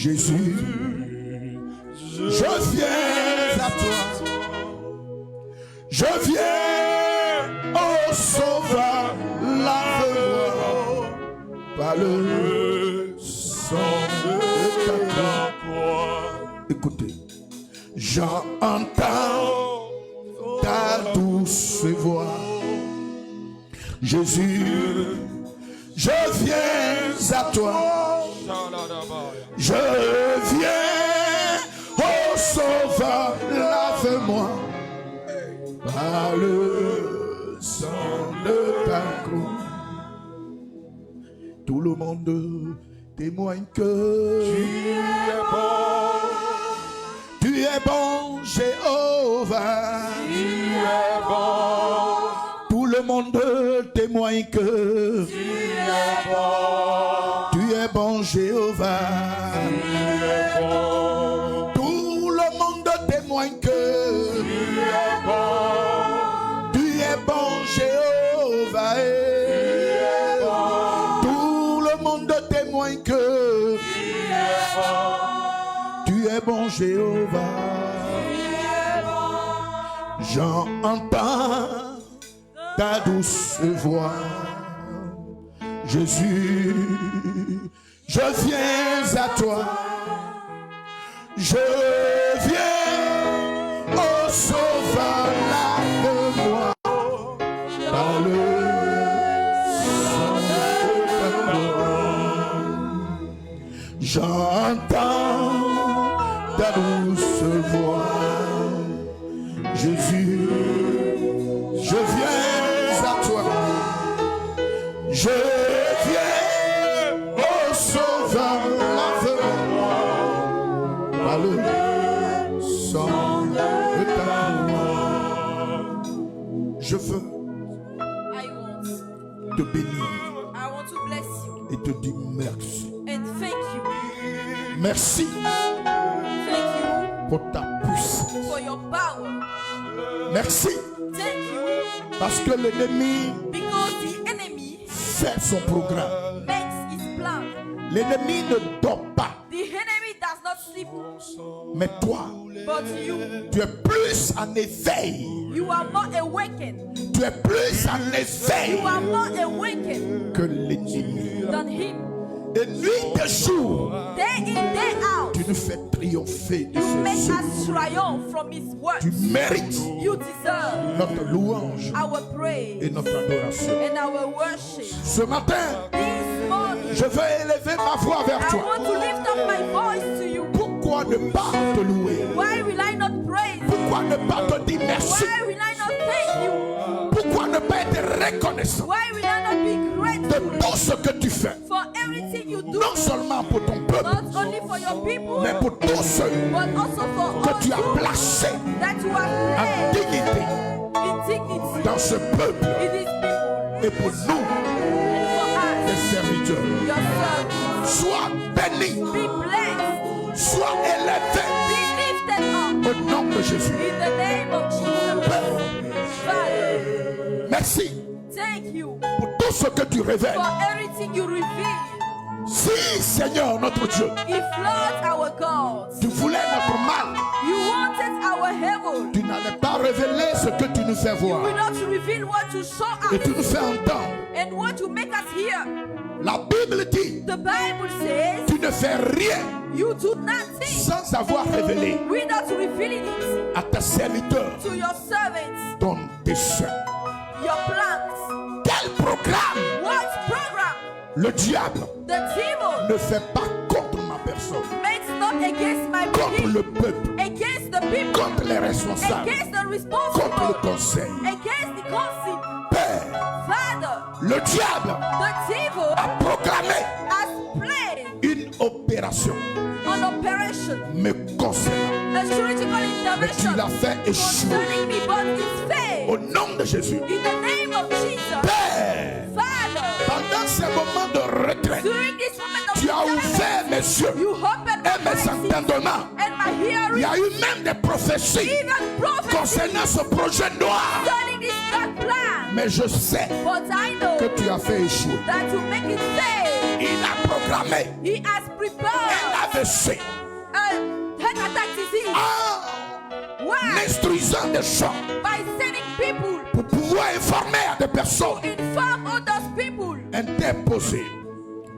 Jésus, je viens à toi. Je viens au Sauveur, lave-moi par le sang de ta croix. Écoutez, j'entends ta douce voix. Jésus, je viens à toi. Je viens au Sauveur, lave-moi par le sang de ta croix. Tout le monde témoigne que tu es bon. Tu es bon, Jéhovah. Tu es bon. Tout le monde témoigne que tu es bon. Tu es bon, Jéhovah. Tu es bon. Tout le monde témoigne que tu es bon. Tu es bon, Jéhovah. Tu es bon. Tout le monde témoigne que tu es bon. Tu es bon, Jéhovah. Tu es bon. J'entends ta douce voix. Jésus, je viens à toi. Je viens au Sauveur, lave-moi par le sang de ta croix. J'entends ta douce voix. Jésus, je viens à toi. Je viens au Sauveur, lave-moi par le sang de ta croix. Je veux te bénir et te dire merci. Merci pour ta puissance. Merci parce que l'ennemi fait son programme. L'ennemi ne dort pas. Mais toi, tu es plus en éveil. Tu es plus en éveil que l'ennemi. Et nuit et jour, tu nous fais triompher de ses œuvres. Tu mérites notre louange et notre adoration. Ce matin, je veux élever ma voix vers toi. Pourquoi ne pas te louer? Pourquoi ne pas te dire merci? Pourquoi ne pas être reconnaissant de tout ce que tu fais? Non seulement pour ton peuple, mais pour tous ceux que tu as placés en dignité dans ce peuple et pour nous, les serviteurs. Sois béni, sois élevé au nom de Jésus. Merci pour tout ce que tu révèles. Si, Seigneur notre Dieu, tu voulais notre mal, tu n'allais pas révéler ce que tu nous fais voir et tu nous fais entendre. La Bible dit, tu ne fais rien sans avoir révélé à tes serviteurs ton dessein. Quel programme le diable ne fait pas contre ma personne, contre le peuple, contre les responsables, contre le conseil. Père, le diable a proclamé une opération me concernant, mais tu l'as fait échouer au nom de Jésus. Père, pendant ces moments de retraite, tu as ouvert mes yeux et mes entendements. Il y a eu même des prophéties concernant ce projet noir. Mais je sais que tu as fait échouer. Il a programmé. Elle a AVC. Heart attack disease. En instruisant des gens By sending people pour pouvoir informer à des personnes inform all those people. interposées.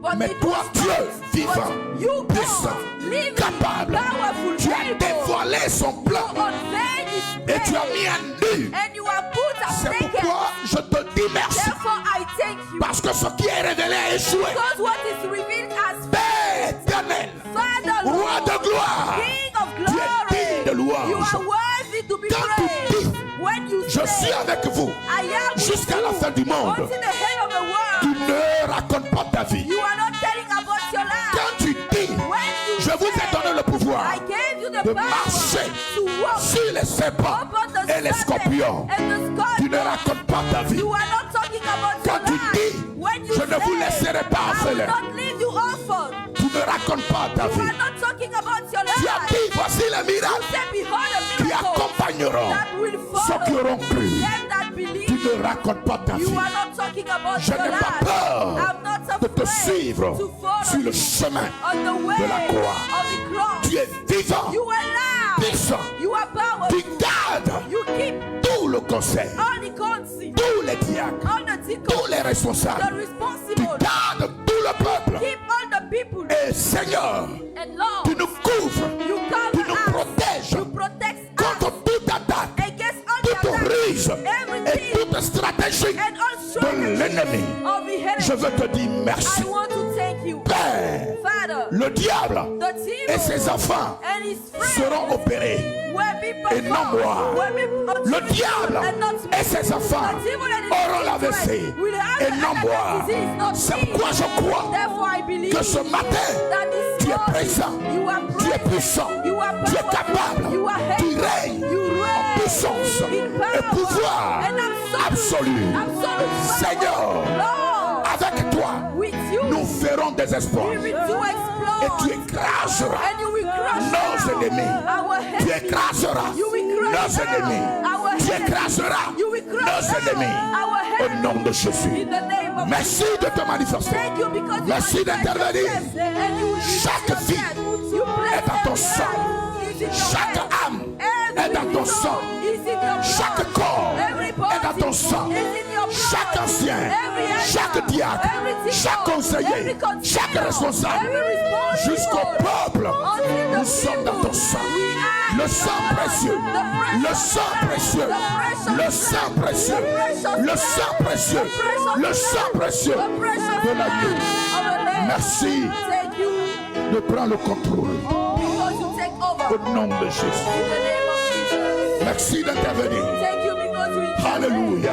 But Mais it toi, was Dieu not. vivant, But you, puissant, God, living, capable, powerful, tu as able, dévoilé son you plan unveiled his et tu as plan, mis à nu. and you are put at C'est naked. pourquoi je te dis merci. Therefore I thank you. Parce que ce qui est révélé a échoué. Because what is revealed as Père éternel, Father, roi Lord, de gloire, King of tu es digne de glory, louange. you are worthy to be Quand tu praised. dis, When you je suis say, avec vous I am with jusqu'à la you fin du monde, until the end of the tu world, ne racontes pas ta vie. you are not telling about your life. Quand tu dis, When you je vous ai say, donné le pouvoir I gave you the de power marcher to walk sur les serpents upon the et les serpent scorpions. and the Tu ne scorpion. racontes pas ta vie. You are not talking about Quand your tu life. dis, When you je ne vous say, laisserai pas I will orphelin, not leave you orphan. tu ne racontes pas ta You vie. are not talking about your Tu as life. dit, voici les You miracles say, behold the qui miracles accompagneront that will ceux qui follow auront cru. them that believe. Tu ne racontes pas ta You vie. are not talking about Je your n'ai pas life. peur I'm not de te afraid suivre to follow sur le you chemin on the way de la croix. of the cross. Tu es vivant, You are loud. puissant. You are Tu powerful. gardes You keep tout le conseil, all the counsel, tous les diacres, all the tous deacons, les the responsables. Tu responsible. gardes tout le peuple. Keep all the people. Et Seigneur, And Lord, tu nous couvres, you tu cover nous us. protèges You protect us contre toute attaque, against all the toute attacks, ruse et everything, toute stratégie and all de strategies l'ennemi. of the enemy. Je veux te dire merci. I want to thank you, Père, Father. le diable The et devil ses enfants and his friends seront opérés. will be Et non moi. performed. Le diable and not me. et ses enfants The devil and his auront la friends vessie will have et the non moi. disease, not C'est me. pourquoi je crois Therefore I believe que ce matin, that this tu es morning présent, you are tu es present, puissant, you are tu es powerful, capable, you are tu able, règnes you en reign puissance in et power pouvoir and absolu. absolute Seigneur, power. Lord, avec toi, with you nous ferons des exploits we will do et tu exploits écraseras and you will crush nos down ennemis. our Tu enemies. écraseras You will nos crush down ennemis. our Tu enemies. écraseras You will crush nos down ennemis. our Au enemies. nom de Jésus. In the name of Merci de te manifester. Thank you because you Merci manifest d'intervenir. yourself and you reveal Chaque yourself. vie You bless est dans ton every sang. life. It's in your Chaque hand. âme Every est dans ton soul sang. is in your blood. Chaque corps Every body est dans ton sang. is in your blood. Chaque ancien, Every elder, chaque diacre, every deacon, chaque conseiller, every conseiller, chaque responsable, every responsible, jusqu'au peuple, until the nous sommes dans ton sang. we are Le sang précieux, le sang précieux, le sang précieux, le sang précieux, le sang précieux de l'agneau. Merci Thank you de prendre le contrôle because you take over. au nom de Jésus. In the name of Jesus. Merci d'intervenir. Thank you because you intervene. Alléluia.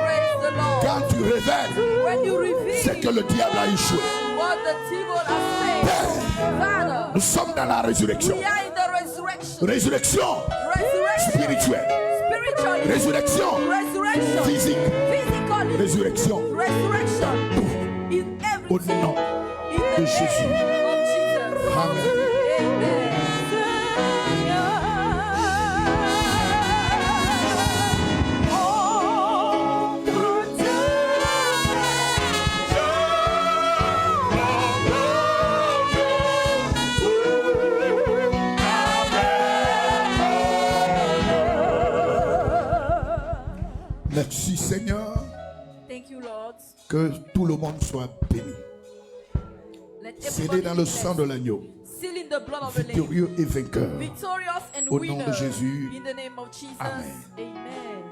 Praise the Lord. Quand tu révèles, When you reveal c'est que le diable a échoué. what the devil has said, Father, Nous sommes dans la résurrection. we are in the resurrection. Résurrection Resurrection. spirituelle. Spiritually. Résurrection Resurrection. physique. Physically. Résurrection Resurrection. In au everything. nom In the de Jésus. name of Jesus. Amen. Merci Seigneur, Thank you, Lord. que tout le monde soit béni. Let Scellé everybody dans le be sang de blessed. l'agneau, Seal in the blood of the Lamb. victorieux et vainqueur. Victorious and Au nom winner. de Jésus. In the name of Jesus. Amen. Amen.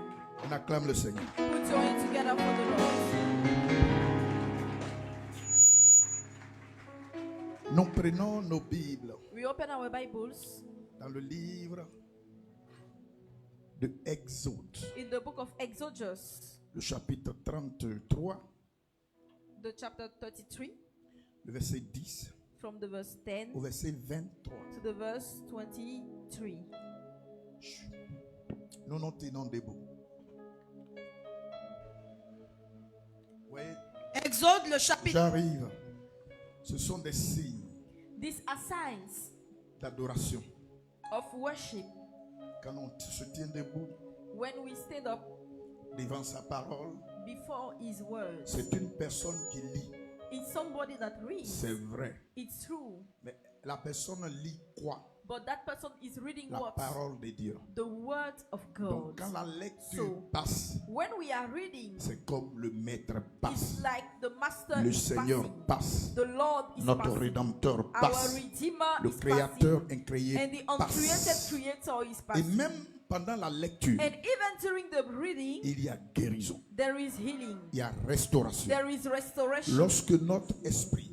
On acclame le Seigneur. Put your hands together for the Lord. Nous prenons nos Bibles We open our Bibles dans le livre de Exode, in the book of Exodus, le chapitre 33, the chapter 33, le verset 10 from the verse 10 au verset 23. to the verse 23. Nous nous tenons debout. Oui, Exode, le chapitre. j'arrive. Ce sont des signes These are signs d'adoration. of worship. Quand on se tient debout When we stand up devant sa parole, before His words, c'est une personne qui lit. it's somebody that reads. C'est vrai. It's true. Mais la personne lit quoi? But that person is reading La what? parole de Dieu. The word of Donc God. quand la lecture So, passe, when we are reading, c'est comme le maître it's passe. like the master Le is Seigneur passing. passe. The Lord is Notre passing. Rédempteur Our passe. Redeemer Le is Créateur passing. incréé And the uncreated passe. creator is Et passing. même pendant la lecture, And even during the reading, il y a guérison. there is healing. Il y a restauration. There is restoration. Lorsque notre esprit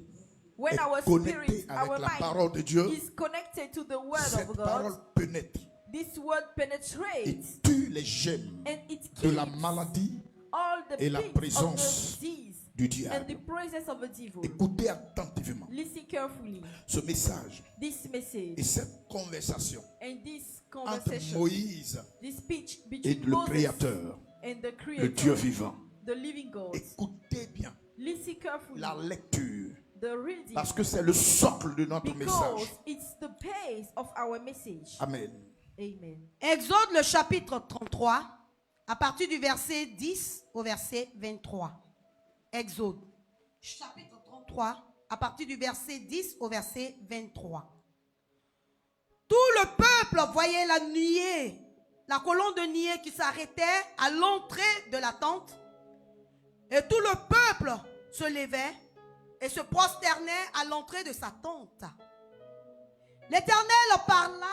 When est our connecté spirit, avec our la mind parole de Dieu, is connected to the word cette of parole God, pénètre this word et penetrates tue les gemmes and it de kills la maladie all the et la things of présence the disease du and the diable. presence of the devil. Écoutez attentivement Listen carefully. ce message This et message cette conversation and this entre conversation, Moïse this speech et between le Moses Créateur, and the le Creator, Dieu vivant. the living God. Écoutez bien Listen carefully. la lecture, The reading, parce que c'est le socle de notre because message. it's the base of our message. Amen. Amen. Exode le chapitre 33, à partir du verset 10 au verset 23. Exode, chapitre 33, à partir du verset 10 au verset 23. Tout le peuple voyait la nuée, la colonne de nuée qui s'arrêtait à l'entrée de la tente. Et tout le peuple se levait et se prosternait à l'entrée de sa tente. L'Éternel parla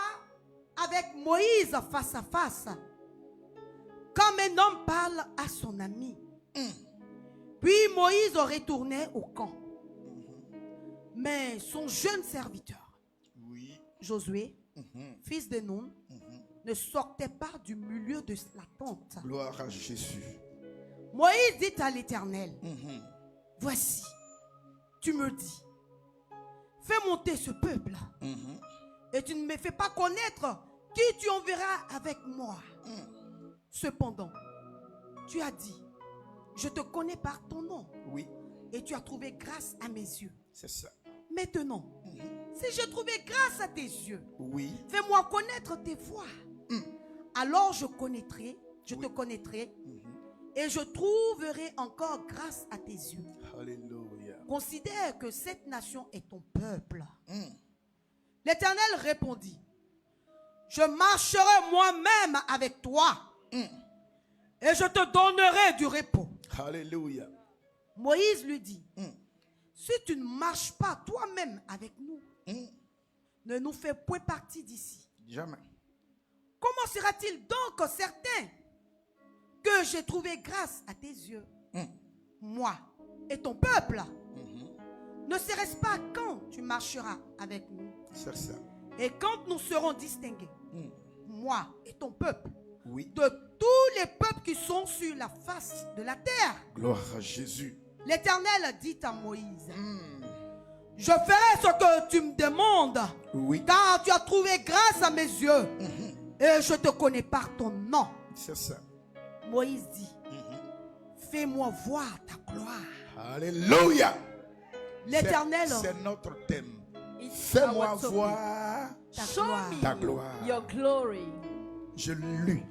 avec Moïse face à face, comme un homme parle à son ami. Puis Moïse retournait au camp. Mais son jeune serviteur, Oui. Josué, fils de Nun, ne sortait pas du milieu de la tente. Gloire à Jésus. Moïse dit à l'Éternel, voici, tu me dis, fais monter ce peuple et tu ne me fais pas connaître qui tu enverras avec moi. Cependant, tu as dit, je te connais par ton nom Oui, et tu as trouvé grâce à mes yeux. c'est ça. Maintenant, si j'ai trouvé grâce à tes yeux, Oui. fais-moi connaître tes voies. Alors je connaîtrai, je te connaîtrai et je trouverai encore grâce à tes yeux. Alléluia. Considère que cette nation est ton peuple. L'Éternel répondit, je marcherai moi-même avec toi et je te donnerai du repos. Alléluia. Moïse lui dit, si tu ne marches pas toi-même avec nous, ne nous fais point partie d'ici. Jamais. Comment sera-t-il donc certain que j'ai trouvé grâce à tes yeux, moi et ton peuple? Ne serait-ce pas quand tu marcheras avec nous C'est ça. et quand nous serons distingués, moi et ton peuple, Oui. de tous les peuples qui sont sur la face de la terre? Gloire à Jésus. L'Éternel dit à Moïse, je ferai ce que tu me demandes, Oui. car tu as trouvé grâce à mes yeux et je te connais par ton nom. C'est ça. Moïse dit, fais-moi voir ta gloire. Alléluia. L'Éternel, C'est notre thème. It's Fais-moi our topic. voir ta Show gloire. me ta gloire. your glory. J'ai lu.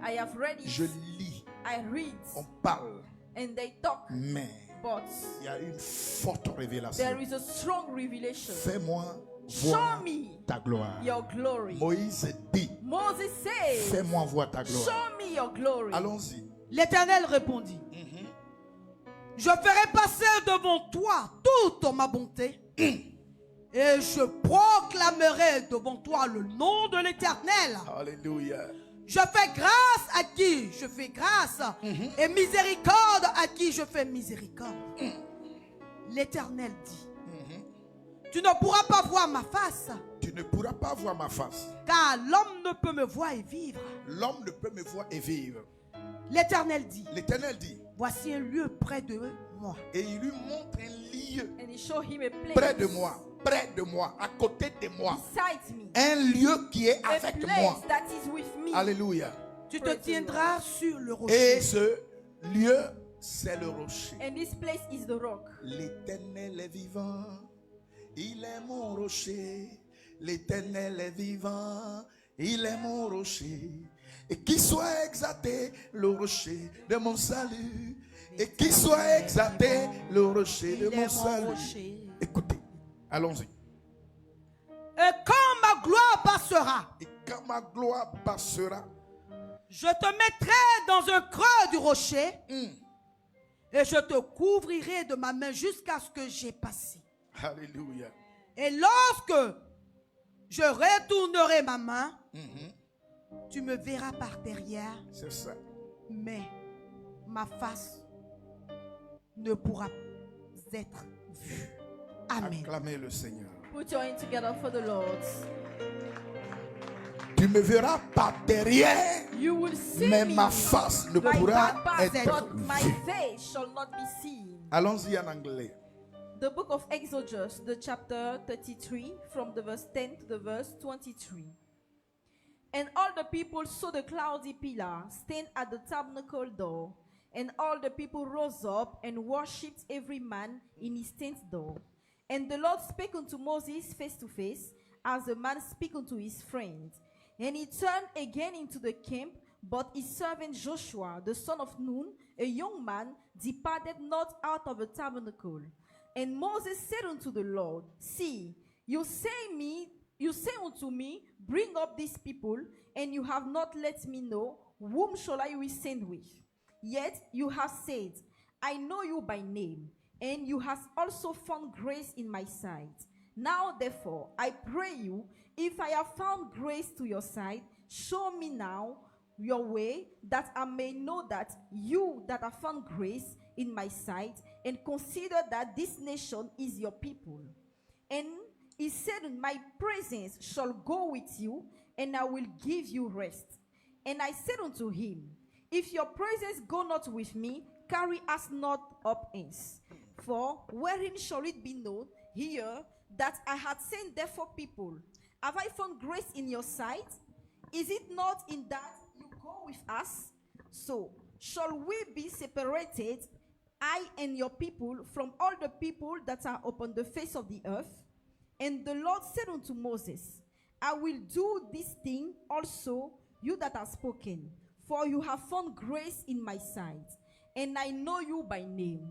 I have read it. Je lis. I read. On parle. And they talk. Mais But il y a une forte révélation. there is a strong revelation. Fais-moi Show voir me ta gloire. your glory. Moïse dit, Moses says, fais-moi voir ta gloire. show me your glory. Allons-y. L'Éternel répondit, je ferai passer devant toi toute ma bonté et je proclamerai devant toi le nom de l'Éternel. Alléluia. Je fais grâce à qui je fais grâce et miséricorde à qui je fais miséricorde. L'Éternel dit, tu ne pourras pas voir ma face, Tu ne pourras pas voir ma face. car l'homme ne peut me voir et vivre. L'homme ne peut me voir et vivre. L'Éternel dit, L'Éternel dit, voici un lieu près de moi. et il lui montre un lieu And he showed him a place près de moi, à côté de moi. beside me. Un lieu qui est A avec place moi. that is with me. Alléluia. Tu te Praise the tiendras sur le Et rocher. ce lieu, c'est le rocher. And this place is the rock. L'Éternel est vivant, il est mon rocher. L'Éternel est vivant, il est mon rocher. Et qu'il soit exalté le rocher de mon salut. Et qu'il soit exalté le rocher de Il est mon mon salut. rocher. Écoutez, allons-y. Et quand ma gloire passera, Et quand ma gloire passera, je te mettrai dans un creux du rocher et je te couvrirai de ma main jusqu'à ce que j'ai passé. Alléluia. Et lorsque je retournerai ma main, tu me verras par derrière, C'est ça. mais ma face ne pourra être vue. Amen. Acclamez le Seigneur. Put your hands together for the Lord. Tu me verras par derrière, You will see mais me. ma face ne My pourra back part, être but my vue. face shall not be seen. Allons-y en anglais. The book of Exodus, the chapter 33, from the verse 10 to the verse 23. And all the people saw the cloudy pillar stand at the tabernacle door. And all the people rose up and worshipped every man in his tent door. And the Lord spake unto Moses face to face, as a man speak unto his friend. And he turned again into the camp, but his servant Joshua, the son of Nun, a young man, departed not out of the tabernacle. And Moses said unto the Lord, See, you say unto me, bring up these people, and you have not let me know, whom shall I send with? Yet you have said, I know you by name, and you have also found grace in my sight. Now therefore, I pray you, if I have found grace to your sight, show me now your way, that I may know that you that have found grace in my sight, and consider that this nation is your people. And he said, my presence shall go with you, and I will give you rest. And I said unto him, if your presence go not with me, carry us not up hence. For wherein shall it be known here that I had sent therefore people? Have I found grace in your sight? Is it not in that you go with us? So shall we be separated, I and your people, from all the people that are upon the face of the earth? And the Lord said unto Moses, I will do this thing also, you that are spoken, for you have found grace in my sight, and I know you by name.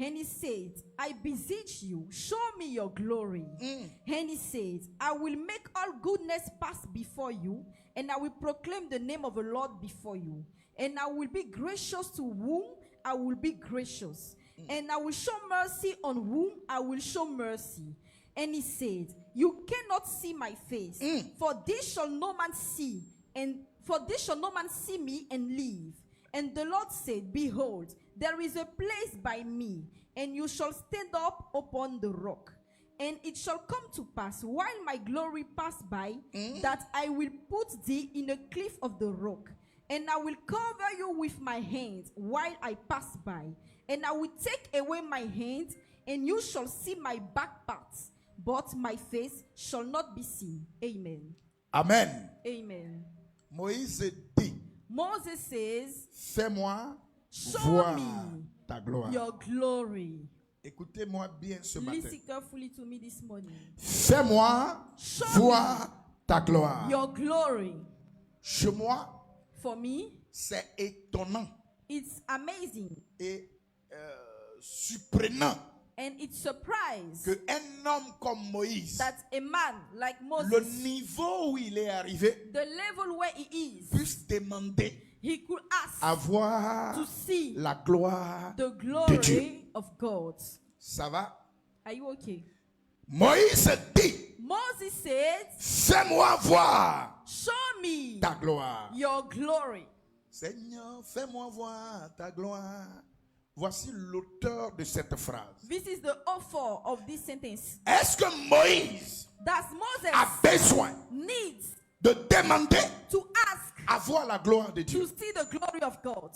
And he said, I beseech you, show me your glory. And he said, I will make all goodness pass before you, and I will proclaim the name of the Lord before you. And I will be gracious to whom I will be gracious. And I will show mercy on whom I will show mercy. And he said, you cannot see my face, for this shall no man see, and for this shall no man see me and live. And the Lord said, behold, there is a place by me, and you shall stand up upon the rock. And it shall come to pass, while my glory pass by, that I will put thee in a cliff of the rock. And I will cover you with my hand while I pass by. And I will take away my hand, and you shall see my back parts, but my face shall not be seen. Amen. Amen. Amen. Moïse dit, Moses says, fais-moi show voir me ta gloire. your glory. Écoutez-moi bien ce matin. Listen carefully to me this morning. Fais-moi Show voir ta gloire. Your glory. Chez moi, For me, c'est étonnant it's amazing et surprenant and it's surprise qu'un homme comme Moïse, that a man like le Moses, niveau où il est arrivé, the level where he is, puisse demander he could ask à voir to see la gloire the de Dieu. glory of God. Ça va? Are you okay? Moïse dit, Moses said, fais-moi voir show me ta gloire. your glory. Seigneur, fais-moi voir ta gloire. Voici l'auteur de cette phrase. This is the author of this sentence. Est-ce que Moïse That Moses a besoin needs de demander to ask à voir la gloire de to Dieu? see the glory of God.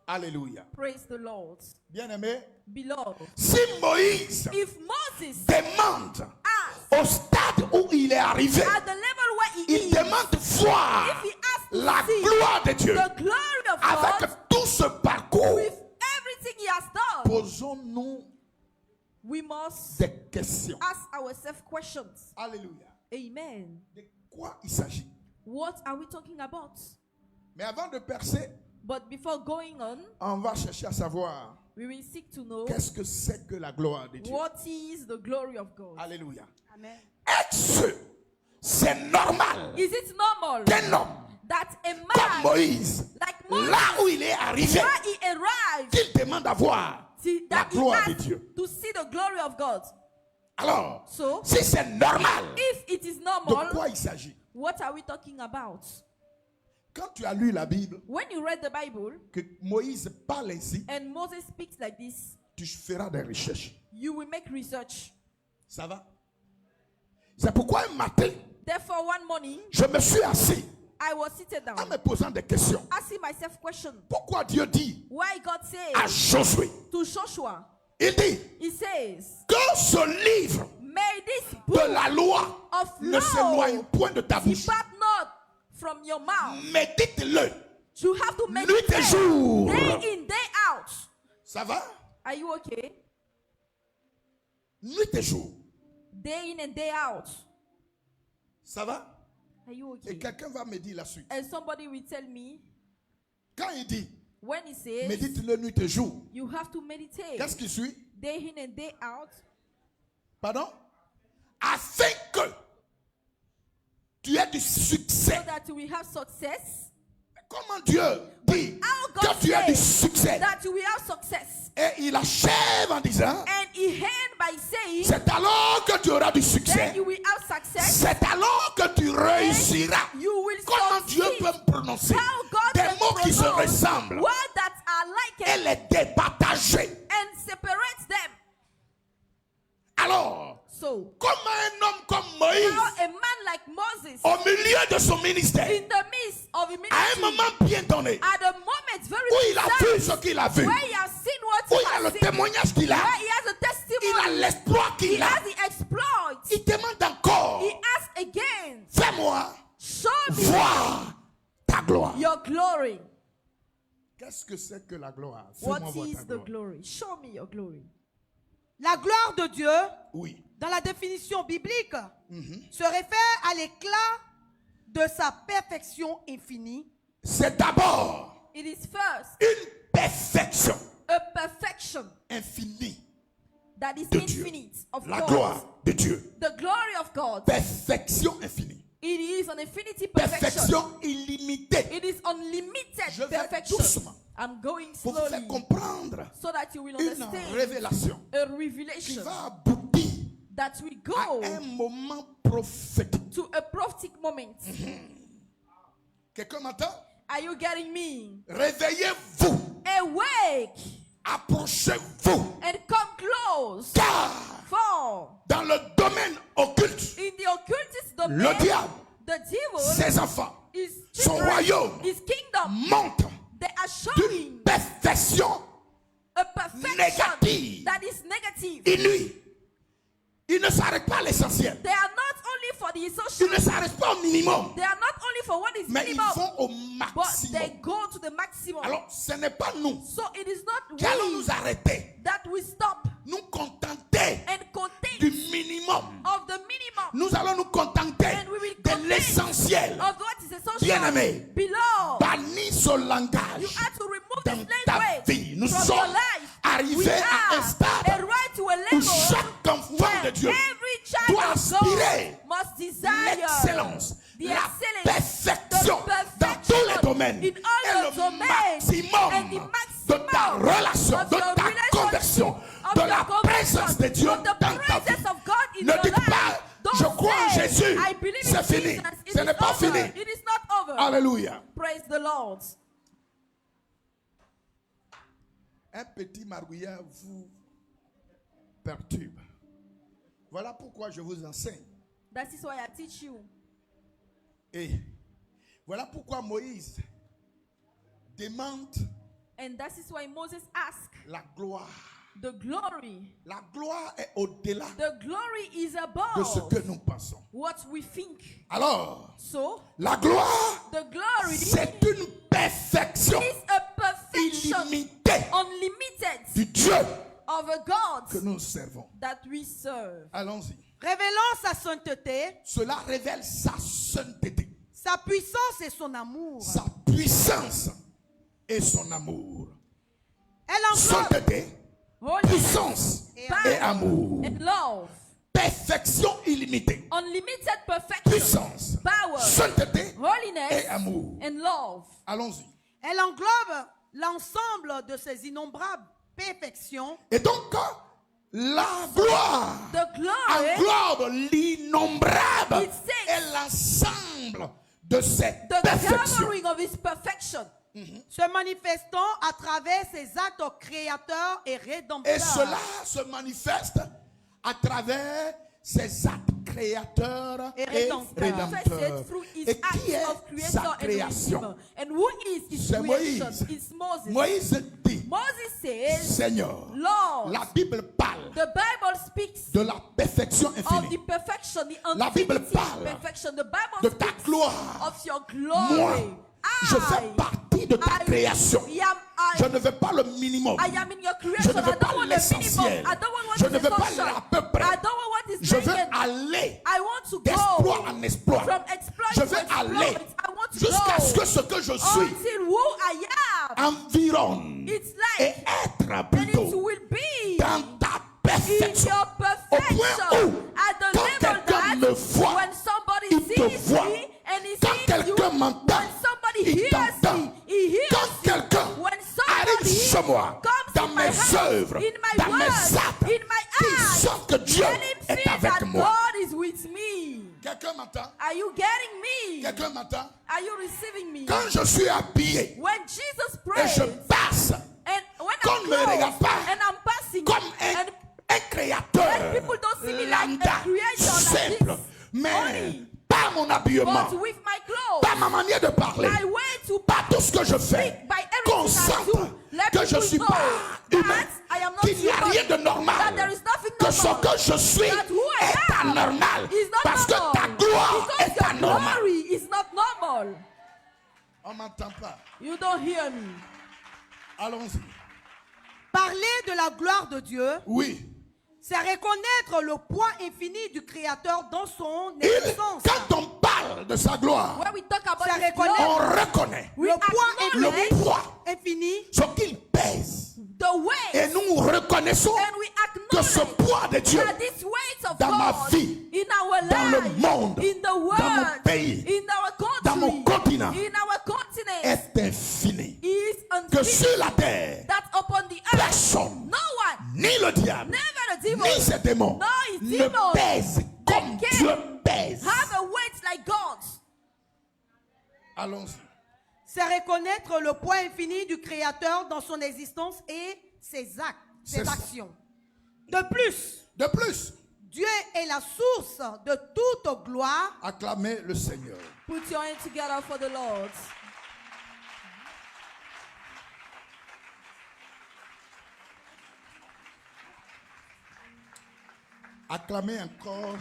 Alléluia. Praise the Lord. Bien-aimé, Beloved, si Moïse if Moses demande asks au stade où il est arrivé, at the level where he il is, demande voir if he asks to la see gloire de Dieu the glory of avec God tout ce parcours, with everything he has done, posons-nous we must des questions. ask ourselves questions. Alléluia. Amen. De quoi il s'agit? What are we talking about? Mais avant de percer, But before going on, on va chercher à savoir we will seek to know qu'est-ce que c'est que la gloire de Dieu. what is the glory of God. Alléluia. Amen. Est-ce c'est normal Is it normal qu'un homme that a comme man Moïse, like Moses, là où il est arrivé, where he arrived, qu'il demande à voir see, la that he gloire de has Dieu? to see the glory of God? Alors, So, si c'est normal, if it is de normal, quoi il s'agit? what are we talking about? Quand tu as lu la Bible, When you read the Bible que Moïse parle ainsi, and Moses speaks like this, tu feras des recherches. you will make research. Ça va? C'est pourquoi un matin, Therefore, one morning, je me suis assis I was seated down, en me posant des questions. asking myself question. Pourquoi Dieu dit Why God à says Josué, to Joshua, il dit he says, que ce livre may this de book la loi of ne s'éloigne law point de ta bouche. depart not from your mouth. Médite-le You have to nuit et meditate jour. day in, day out. Ça va? Are you okay? Nuit et jour. Day in and day out. Ça va? Are you Et okay? quelqu'un va me dire la suite. And somebody will tell me, Quand il dit when he says, médite-le nuit et jour, you have to meditate qu'est-ce qui suit? day in and day out, Pardon? Afin que tu aies du succès. so that we have success. Comment Dieu dit How que God tu as du says succès? that we have success. Et il achève en disant, And he end by saying, c'est alors que tu auras du succès. then you will have success. C'est alors que tu réussiras. You will Comment Dieu succeed. peut prononcer How God des can mots qui se pronounce ressemblent words that are like et les départager? and separate them. Alors, So, comment un homme comme Moïse, now a man like Moses, au milieu de son ministère, in the midst of a à un ministry, moment bien donné, at a moment very où il a vu precise, ce qu'il a vu, where he has seen what où he il a has le seen, témoignage qu'il a, where he has a il a testimony, l'espoir he qu'il a, has the exploit, il demande encore, he asks again, fais-moi show me voir ta gloire. your glory. Qu'est-ce que c'est que la gloire? What Fais-moi voir is ta the gloire. glory? Show me your glory. La gloire de Dieu, Oui. dans la définition biblique, se réfère à l'éclat de sa perfection infinie, C'est d'abord It is first une perfection a perfection infinie that is de Dieu. infinite of La God. gloire de Dieu. The glory of God. Perfection infinie. It is an infinity perfection. Perfection illimitée. It is unlimited Je vais perfection. doucement I'm going pour vous faire slowly comprendre so that you will une understand révélation a qui revelation va aboutir that will à go un moment prophétique. to a prophetic moment. Quelqu'un m'entend? Are you getting me? Réveillez-vous. Awake Approchez-vous. and come close. Car For dans le domaine occulte, in the occultist domain, le diable, the devil, ses enfants, his son children, royaume his kingdom, montent they are d'une showing perfection a perfection négative. that is negative. inouïe. Il ne s'arrête pas à l'essentiel. They are not only for the Il essential, ne s'arrête pas au minimum. they are not only for what is Mais ils minimum, vont au but they maximum. go to the maximum. Alors, ce n'est pas nous So it is not qui allons we nous arrêter, that we stop nous contenter and contain du minimum. of the minimum, Nous allons nous contenter and we will de contain l'essentiel. of what is essential. Bien-aimé, Below, bannis ce you langage have to remove dans this ta language vie. Nous from your sommes life. We arrivés à un are stade arrived to a où level chaque enfant de where Dieu every child doit of aspirer God must desire l'excellence, the la excellence, perfection the dans tous les domaines in all et the le domains, maximum and the de ta maximum relation, of de your ta relationship, conversion, of de your la conversion, présence de Dieu of the dans ta presence vie. of God in Ne your dites life. pas, Don't je crois en say, Jésus, I believe c'est in fini. Jesus. It Ce is n'est pas over. fini. It is not over. Alléluia. Praise the Lord. Un petit margouillard vous perturbe. Voilà pourquoi je vous enseigne. That is why I teach you. Et voilà pourquoi Moïse demande And that is why Moses asked la gloire. the glory. La gloire est au-delà The glory is de ce above que nous pensons. what we think. Alors, So, la gloire, the glory c'est une perfection is a perfection, illimitée unlimited, du Dieu of a God que nous servons. that we serve. Allons-y. révélant sa sainteté, Cela révèle sa sainteté, sa puissance et son amour. sa puissance et son amour. Elle englobe Sainteté, Holiness, puissance et power, amour. and love, perfection illimitée, unlimited perfection, puissance, power, sainteté holiness, et amour. and love. Allons-y. Elle englobe l'ensemble de ces innombrables perfections Et donc, la gloire The glory, englobe l'innombrable It says- et l'ensemble de cette the perfection. covering of his perfection, se manifestant à travers ses actes créateurs et Et rédempteurs. cela se manifeste à travers ses actes créateurs Et et rédempteurs. rédempteurs. manifested through his Et qui acts of est sa creator and création? redeemer. And who is his C'est creation? Moïse. It's Moses. Moïse dit, Moses says, Seigneur, Lord, la Bible parle the Bible speaks de la perfection of infinie. the perfection, the La Bible infinity parle perfection. The Bible de ta speaks gloire. of your glory. Moi, je fais partie de ta création. Je ne veux pas le minimum. I am in your Je creation. ne I veux don't pas want the l'essentiel. minimum. I don't want what Je is ne veux pas essential. l'à peu près. I don't want what is Je veux vacant. aller I want to d'exploit go en exploit. from exploit Je to veux exploit. aller I want to jusqu'à ce go que ce que je suis until who I am. environne It's et like être and it plutôt will be dans ta in perfection. your Au point perfection. où, At the quand level quelqu'un me that voit, when somebody il te sees voit. me and he Quand sees you, quelqu'un m'entend, when somebody il hears t'entend. me, he hears Quand you. quelqu'un When arrive somebody chez moi, comes dans in mes my house, œuvres, in my dans mes words, actes, in my qu'il eyes, sente que Dieu let him est feel avec that moi. God is with me. Quelqu'un m'entend? Are you getting me? Quelqu'un m'entend? Are you receiving me? Quand je suis habillé When Jesus et prays, je passe and when qu'on I'm ne me close, regarde pas and I'm passing, comme and un créateur when people don't see me like a lambda, creator like simple, this, mais only, pas mon habillement, but with my clothes, pas ma manière de parler, my way to pas tout ce que je fais, speak, by qu'on everything I sente do, let que je people suis know pas humain, that I am not qu'il n'y a human, rien de that normal, there is nothing que ce normal, que je suis that who I est am anormal, is not parce que normal, ta gloire because est your anormale. glory is not normal. On m'entend pas. You don't hear me. Allons-y. Parler de la gloire de Dieu, Oui. c'est reconnaître le poids infini du Créateur dans son Il, existence. quand on parle de sa gloire, When we talk about Ça His reconnaît- on glory, reconnaît we Le poids acknowledge le poids, infini ce qu'il pèse. the weight, Et nous reconnaissons and we que ce acknowledge poids de Dieu that this weight of dans ma God vie, in our dans le life, monde, in the world, dans mon pays, in our country, dans mon continent, in our continent, est infini. is Que unfit. sur la terre, That upon the earth, personne, no one, ni le diable, never the demon, ni ses démons, no his ne demons, pèse comme can Dieu pèse. have a weight like God's. Allons-y. c'est reconnaître le poids infini du Créateur dans son existence et ses actes, C'est ses ça. actions. De plus, De plus, Dieu est la source de toute gloire. acclamez le Seigneur. Put your hands together for the Lord. Acclamez encore.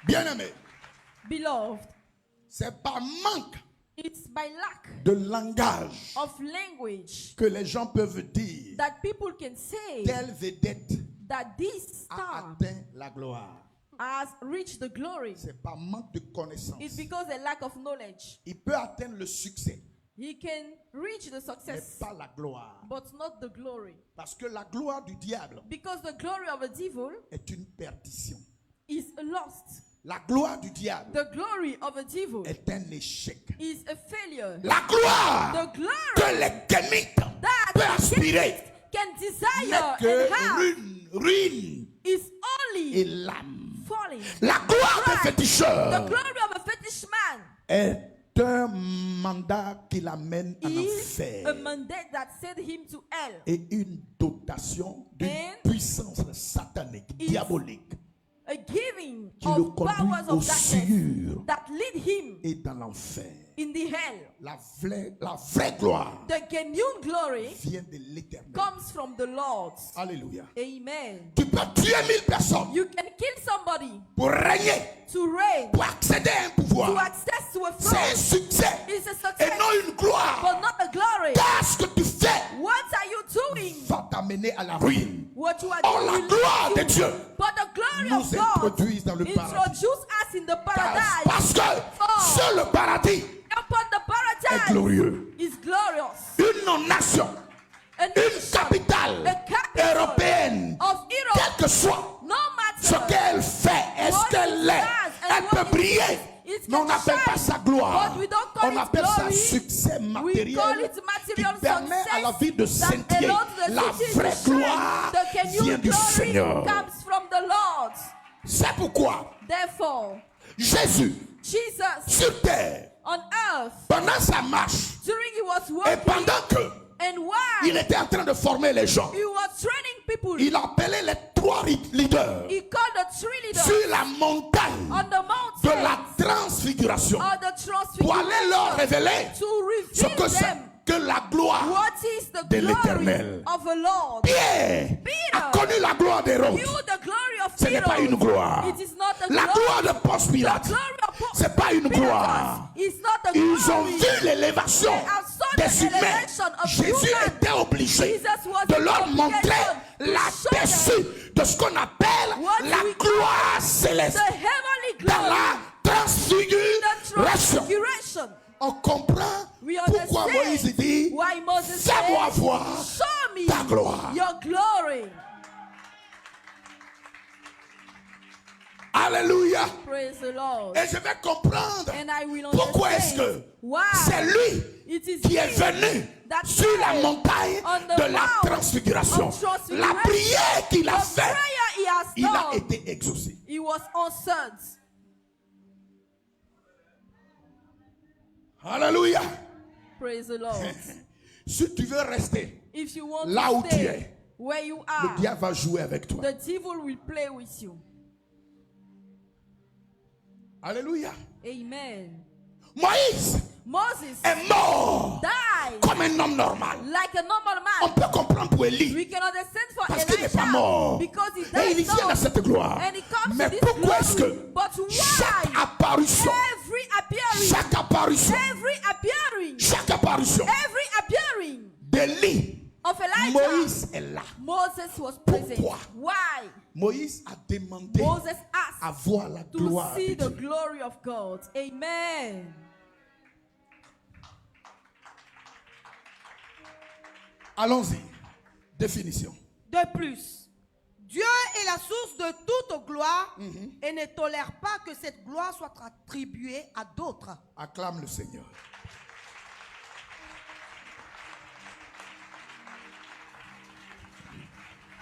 Bien-aimé, Beloved, c'est par manque it's by lack de langage of language que les gens peuvent dire that people can say telle vedette that this a star atteint la gloire. has reached the glory. C'est par manque de connaissance. It's because a lack of knowledge. Il peut atteindre le succès, He can reach the mais success, pas la gloire. but not the glory. Parce que la gloire du diable Because the glory of a devil est une perdition. is lost. La gloire du diable The glory of a devil est un échec. is a failure. La gloire The glory que les Kémites that peuvent the aspirer Kemet can n'est desire que and have ruine is et only l'âme. falling. La gloire des The féticheurs glory of a fetish man est un mandat qui l'amène en is enfer a mandate that sent him to hell. et une dotation d'une And puissance satanique, is diabolique A giving qui le of powers conduit au of darkness sûr that lead him et dans l'enfer. in the hell. La vraie gloire The genuine glory vient de l'éternel. comes from the Lord. Alléluia. Amen. Tu peux tuer 1000 personnes You can kill somebody pour régner, to reign, pour accéder à un to pouvoir. access to a C'est un throne. succès It's a et success, non une gloire. but not a glory. Car ce que tu fais What are you doing? va t'amener à la ruine. What you are Oh, doing la will gloire lead de you. Dieu But the glory nous of God introduise dans le paradis. introduce us in the paradise. Parce que Sur le paradis upon the est paradise glorieux. is glorious. Une nation, A une nation, capitale a capital européenne, of quel Europe, que soit no ce matter qu'elle fait, est-ce what qu'elle it est, does and elle what peut it briller. is, it Mais on can n'appelle pas shine. ça gloire. But we don't call On it appelle ça glory. succès We matériel call it qui material permet à la success vie de that scintiller. allows the La city to vraie shine. gloire The genuine vient du glory Seigneur. comes from the Lord. C'est pourquoi Therefore, Jésus, Jesus sur terre, on earth, pendant sa marche, during he was et working, pendant que and while il était en train de former les gens, he was training people, il appelait les 3 leaders he called the three leaders sur la montagne on the de mountain la transfiguration of the pour aller leur transfiguration révéler to ce reveal que c'est them que la gloire what is the de glory l'Éternel. of the Lord. Pierre Peter a connu la gloire d'Hérode. knew the glory of Ce n'est pas une gloire. It is not a La glory. gloire de Ponce Pilate, The glory of c'est pas une gloire. It's not a Ils ont glory. vu l'élévation They have saw des the humains. elevation of Jésus human. était obligé Jesus was de in leur obligation montrer to l'aperçu de ce qu'on appelle What la we gloire The céleste heavenly dans glory. la The transfiguration. transfiguration. On comprend We pourquoi understand Moïse dit why Moses fais-moi said, voir show me ta gloire. your glory. Alléluia. Praise the Lord. Et je vais comprendre And I will pourquoi est-ce understand que why c'est lui it is qui est he venu that sur la came montagne on the de la mount transfiguration. of transfiguration. La prière qu'il a The faite, prayer he has il a done, été exaucé. he was answered. Alléluia. Praise the Lord. Si tu veux rester, If you want là où to tu stay es, where you le are, diable va jouer avec toi. the devil will play with you. Alléluia. Amen. Moïse Moses est mort died comme un homme normal. like a normal On man. peut comprendre pour Élie We can understand for parce qu'il n'est pas Elijah mort. because he Et il died vient dans now. cette gloire. And he comes Mais to this pourquoi est-ce glory. que But chaque why apparition, every appearing, chaque apparition, every appearing, chaque apparition every appearing d'Élie, of Elijah, Moïse est là. Moses was present. Pourquoi? Why? Moïse a demandé Moses à asked voir la to gloire see de the Dieu. glory of God. Amen. Allons-y. Définition. De plus, Dieu est la source de toute gloire et ne tolère pas que cette gloire soit attribuée à d'autres. Acclame le Seigneur.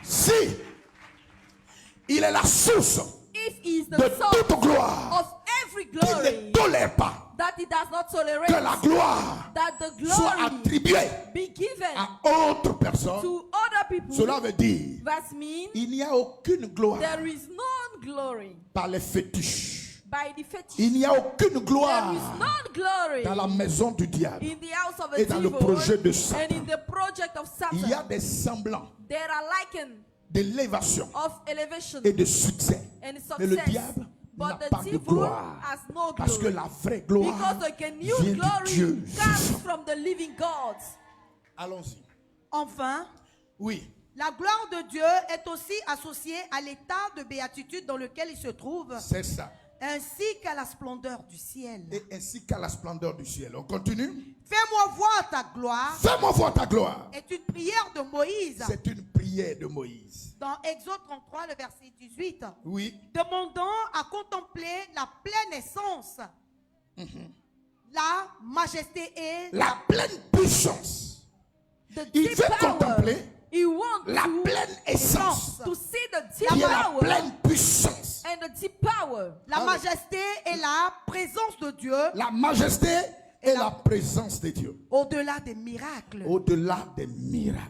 Si il est la source If he is the de source toute gloire, of every il ne glory, tolère pas that he does not tolerate, que la gloire that the soit glory attribuée be given à autre personne. to other people. Cela veut dire That means il n'y a aucune gloire there is none glory par les fétiches. by the fetish. Il n'y a aucune There gloire is none glory dans la maison du diable. in the house of a et dans le devil projet de Satan. and in the project of Satan. Il y a des semblants There are liken d'élévation of elevation et de succès. and Mais le success. diable n'a But the pas de devil gloire. has no Parce que glory. la vraie gloire Because the vient genuine du Dieu glory comes vivant. from the living God. Allons-y. Enfin, Oui. la gloire de Dieu est aussi associée à l'état de béatitude dans lequel il se trouve, C'est ça. ainsi qu'à la splendeur du ciel. Et ainsi qu'à la splendeur du ciel. On continue. Fais-moi voir ta gloire Fais-moi voir ta gloire. est une prière de Moïse. C'est une prière de Moïse. Dans Exode 33, le verset 18, Oui. demandant à contempler la pleine essence, la majesté et La pleine puissance. The Il deep veut power. contempler He wants la to, pleine essence. to see the deep Qui est la power pleine puissance. and the deep power. la Allez. majesté et la présence de Dieu La majesté et la présence de Dieu. au-delà des miracles. Au-delà des miracles.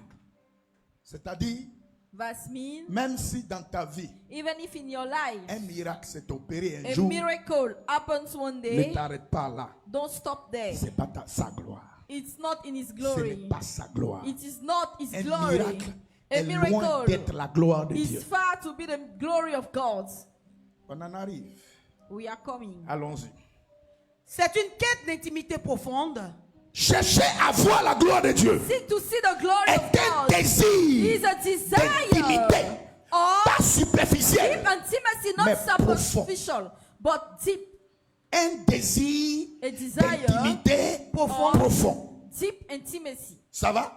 C'est-à-dire, Verse mean, même si dans ta vie, even if in your life un miracle s'est opéré un a jour, miracle happens one ne day, t'arrête pas là. don't stop there. C'est pas sa gloire. It's not in his Ce n'est glory. pas sa gloire. It is not his Un glory. miracle A est loin miracle d'être la gloire de is Dieu. far to be the glory of God. On en arrive. We are coming. Allons-y. C'est une quête d'intimité profonde Chercher à voir la gloire de Dieu Seek to see the glory est of un God. désir Is a desire d'intimité, or pas superficiel, deep intimacy, not mais profond. superficial, but deep. un désir a desire, d'intimité profond. deep intimacy. Ça va?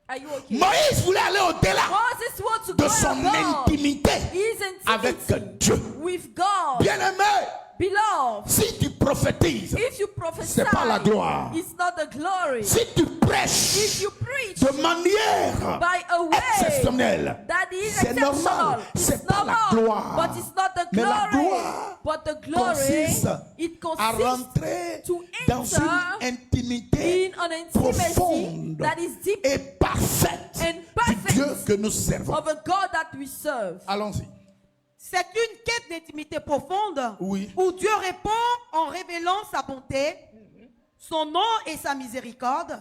Are you okay? Moïse voulait aller au-delà Moses wants to de go son above intimité his avec intimacy Dieu. with God. Bien-aimé, Beloved, si tu prophétises, if you prophesy, c'est pas la gloire. it's not the glory. Si tu If prêches you preach de manière by a way exceptionnelle, that is c'est normal. exceptional, C'est it's pas la normal, gloire. but it's not the Mais la glory. gloire But the glory, consiste it à consists rentrer to dans enter une intimité in an intimacy profonde that is deep et parfaite and du perfect Dieu que nous servons. of a God that we serve. Allons-y. C'est une quête d'intimité profonde Oui. où Dieu répond en révélant sa bonté, son nom et sa miséricorde,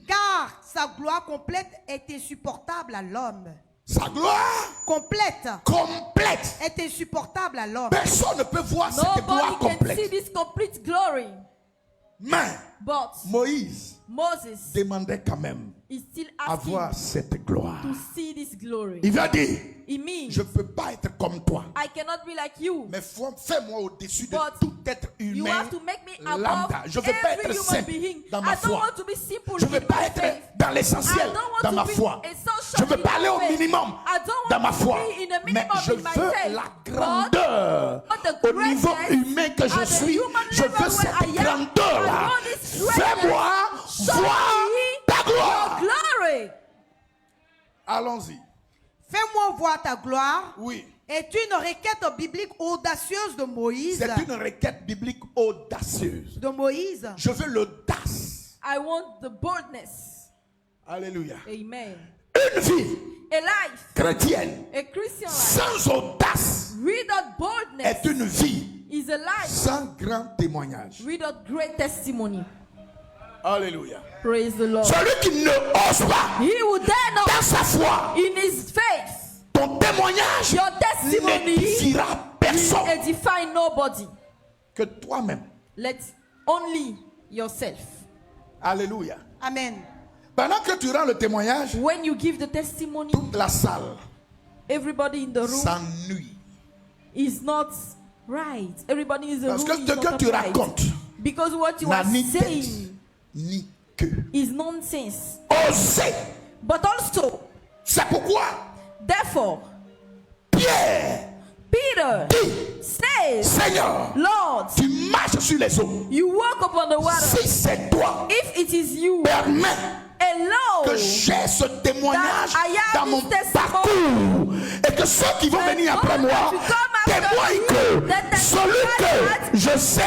car sa gloire complète est insupportable à l'homme. Sa gloire Complète complète. est insupportable à l'homme. Personne ne peut voir cette gloire Nobody can see complète. this complete glory. Mais But Moïse Moses demandait quand même is still à asking voir cette gloire. to see this glory. Il va dire, It means je ne peux pas être comme toi, I cannot be like you. mais fais-moi au-dessus de But tout être You humain have to make me above lambda. Je ne veux pas every être human simple being. dans I ma don't foi. want to be simple Je ne veux in pas my être faith. dans l'essentiel I don't want dans to ma be foi. essential Je veux in pas aller my au faith. minimum I don't want dans ma to foi. be in a Mais minimum je in my veux faith. la But grandeur. the Au niveau greatness humain que je at the suis, human je level veux where cette I am, grandeur-là. I want this greatness. Fais-moi Show voir me ta gloire. your glory. Allons-y. Fais-moi voir ta gloire Oui. est une requête biblique audacieuse de Moïse. C'est une requête biblique audacieuse. De Moïse. Je veux l'audace. I want the boldness. Alléluia. Amen. Une vie A life, chrétienne a Christian life, sans audace without boldness est une vie is a life sans grand témoignage. without great testimony. Alléluia. Praise the Lord. Celui qui ne ose pas He who dare dans not sa foi, in his faith, ton témoignage your testimony n'édifiera personne will edify nobody. que toi-même. Let only yourself. Alléluia. Amen. Pendant que tu rends le témoignage, When you give the testimony, toute la salle everybody in the room s'ennuie. is not right. Everybody in the Parce room que is ce not que tu right. racontes Because what you n'a are ni tête saying ni queue. is nonsense. Osez. But also, C'est pourquoi therefore, Pierre Peter dit, says, Seigneur, Lord, tu marches sur les eaux. you walk upon the water. Si c'est toi, If it is you permets que alone, j'ai ce témoignage that I have dans mon this testimony. parcours et que ceux qui vont venir après moi témoignent que celui que je sais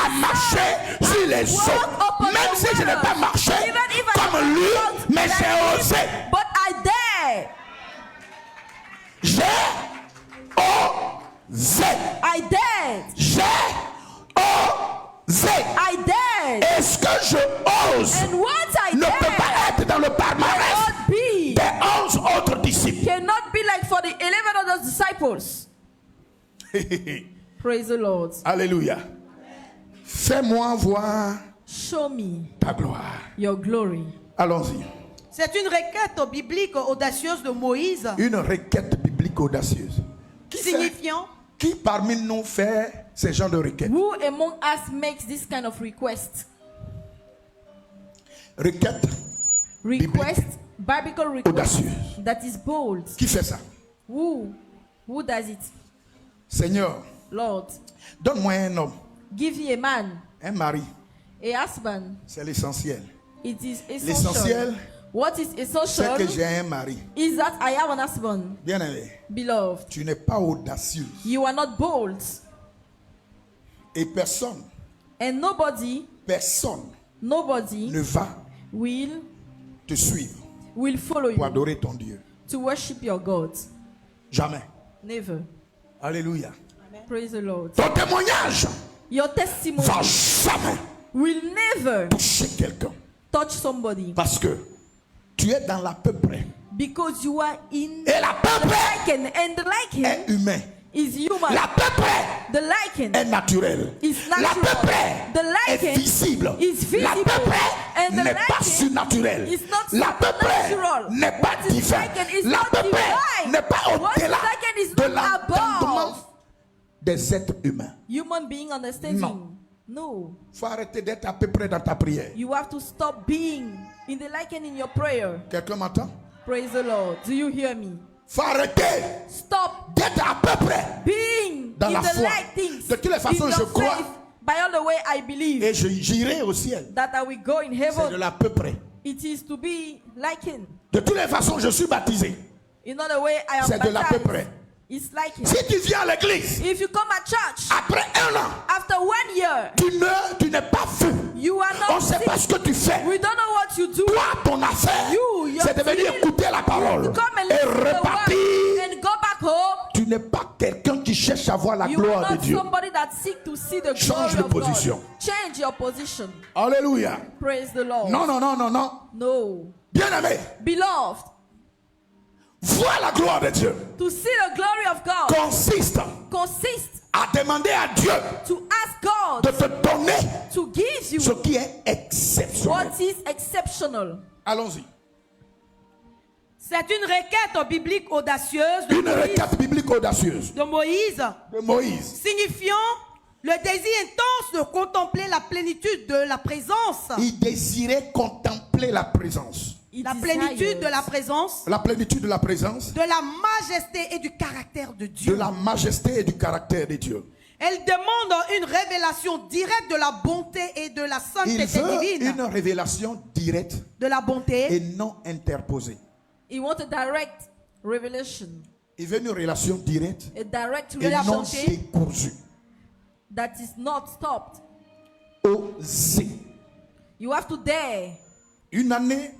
à marcher sur les eaux, même si je n'ai pas marché comme lui, mais j'ai osé. but I dare. J'ai osé. I dared. J'ai osé. I dared. Et ce que je ose And what I ne peut dared pas être dans le palmarès cannot be, des 11 autres disciples. cannot be like for the 11 other disciples. Praise the Lord. Alléluia. Fais-moi voir Show me ta gloire. your glory. Allons-y. C'est une requête biblique audacieuse de Moïse, Une requête biblique audacieuse. signifiant Qui parmi nous fait ce genre de requête? Who among us makes this kind of request? Requête Request, biblical request audacieuse. that is bold. Qui fait ça? Who does it? Seigneur, Lord, donne-moi un homme, give me a man, un mari. a husband. C'est l'essentiel. It is L'essentiel, essential. What is c'est essential que j'ai un mari. is that I have an husband. Bien aimé, Beloved, tu n'es pas audacieux. you are not bold, Et personne and nobody ne va will te suivre follow pour you adorer ton Dieu. to worship your God. Jamais. Never. Alléluia. Praise the Lord. Ton témoignage Your testimony va jamais will never toucher quelqu'un. touch somebody Parce que tu es dans l'à peu près. because you are in Et l'à peu the près liken, and the liken est humain. is human. L'à peu près The liken est naturel. is L'à peu natural. près The est liken visible. is visible. L'à peu près And the n'est pas liken surnaturel. is not L'à peu près supernatural. n'est pas What is divin. liken is L'à not peu près divine. n'est pas What is au-delà liken is de not l'entendement above des êtres humains. human being understanding. Non. No. Il faut arrêter d'être à peu près dans ta prière. You have to stop being in the liking in your prayer. Quelqu'un m'entend? Praise the Lord. Do you hear me? Il faut arrêter Stop d'être à peu près being dans in la the foi. light things. De toutes les façons, in je your crois faith. By all the way I believe et j'irai au ciel. that I will go in C'est de heaven. l'à peu près. It is to be likened. De toutes les façons, je suis baptisé. In other way I am C'est de l'à peu baptized. près. It's likened. Si tu viens à l'église, If you come at church après un an, after 1 year, tu n'es pas vu. you are On not ne sait pas ce que tu fais. we don't know what you do. Toi, ton affaire, You, c'est de venir your écouter la parole You come and et listen to the repartir. word and go back home. Tu n'es pas quelqu'un qui cherche à voir la You are gloire de not Dieu. somebody that seek to see the Change glory de of position. God. Change your position. Alléluia. Praise the Lord. Non, non, non, non, non. No. Bien-aimé, Beloved, voir la gloire de Dieu to see the glory of God consiste consists à demander à Dieu to ask God de te donner to give you ce qui est exceptionnel. what is exceptional. Allons-y. C'est une requête biblique audacieuse de Une Moïse, requête biblique audacieuse de Moïse, de Moïse. signifiant le désir intense de contempler la plénitude de la présence. Il désirait contempler la présence. He La desires plénitude de la présence, La plénitude de la présence, de la majesté et du caractère de de Dieu. la majesté et du caractère de Dieu. Elle demande une révélation directe de la bonté et de la Il sainteté veut divine. une révélation directe De la bonté et non interposée. He wants a direct revelation, Il veut une relation directe a direct et non relationship décousue. that is not stopped. Oser. You have to dare. Une année,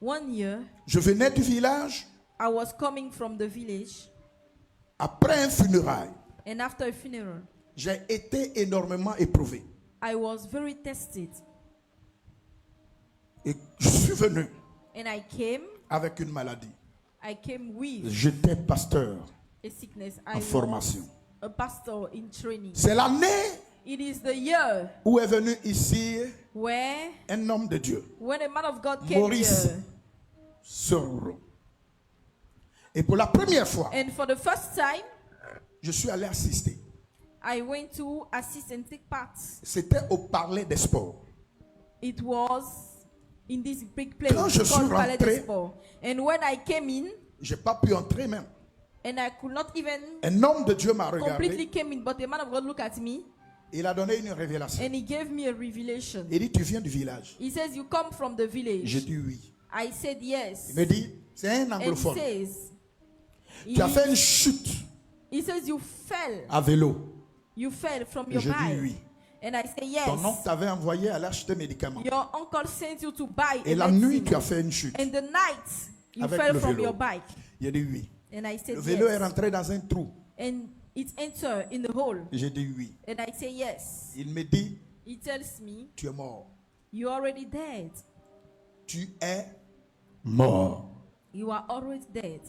1 year, je venais du village I was coming from the village, après un funérail. and after a funeral, J'ai été énormément éprouvé. I was very tested, Et je suis venu and I came avec une maladie. with J'étais pasteur a sickness. en I formation. was a pastor in training. C'est l'année It is the year où est venu ici where, un homme de Dieu, when a man of God came Maurice here, Sororo. Et pour la première fois, and for the first time, je suis allé assister. I went to assist and take part. C'était au Palais des Sports. It was in this big place Quand je suis called Palais des rentré, Sports. And when I came in, J'ai pas pu entrer même. and I could not even Un homme de Dieu m'a completely regardé. came in, but the man of God looked at me Il a donné une révélation. and he gave me a revelation. Il dit, tu viens du village. He says, you come from the J'ai village. dit oui. I said yes. Il me dit, c'est un And he anglophone. says, Tu as fait une chute he says, you fell. à vélo. You fell from Et your je dis bike. oui. And I say yes. Ton oncle t'avait envoyé à l'acheter médicaments. Your uncle sent you to buy Et a la nuit, medicine. tu as fait une chute. And the night, you Avec fell le from vélo. your bike. J'ai dit oui. And I said Le vélo est yes. rentré dans un trou. And it entered in the hole. J'ai dit oui. And I say yes. Il me dit, He tells me, tu es mort. you're already dead. Tu es mort. You are already dead.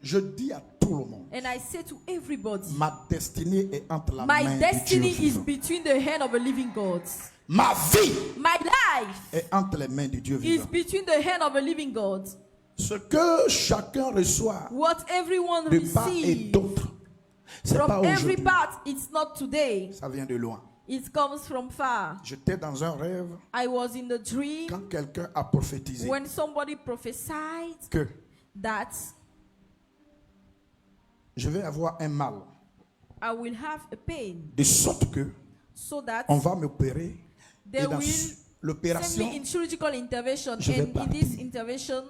Je dis à tout le monde, And I say to everybody, ma destinée est entre la my main destiny de Dieu is vivant. between the hand of a living God. Ma vie My life est entre les mains du Dieu is vivant. between the hand of a living God. Ce que chacun reçoit What everyone de part et receives d'autre, c'est pas from every aujourd'hui. part, it's not today. Ça vient de loin. It comes from far. J'étais dans un rêve I was in the dream quand quelqu'un a prophétisé when somebody prophesied que that je vais avoir un mal, I will have a pain, de sorte que so that on va m'opérer et they dans will send l'opération, me in surgical intervention, je vais and in this partir. intervention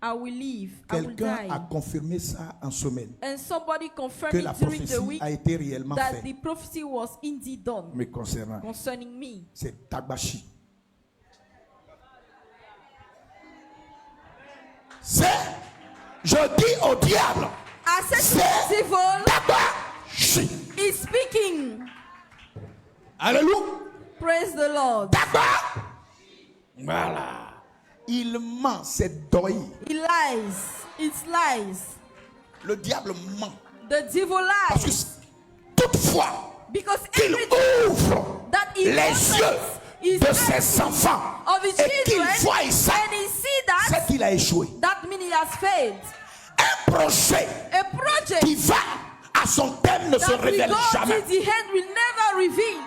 I will live, I will quelqu'un a die. confirmé ça en semaine, And somebody que confirmed la it during the prophétie week a été réellement that faite the prophecy was indeed done me concernant. concerning me. C'est Tabashi. C'est, je dis au diable, I said to c'est the devil, Tabashi. he's speaking. Alléluia. Praise the Lord. Tabac. Voilà. Il ment, c'est deuil. He lies. It's lies. Le diable ment. The devil Parce lies. que toutefois Because qu'il everything ouvre that he les opens yeux his de eyes ses enfants of his et qu'il children, voit ça, and he see that, c'est qu'il a échoué. that means he has failed. Un projet A project qui va à son terme ne se that will révèle go jamais. till the end will never reveal.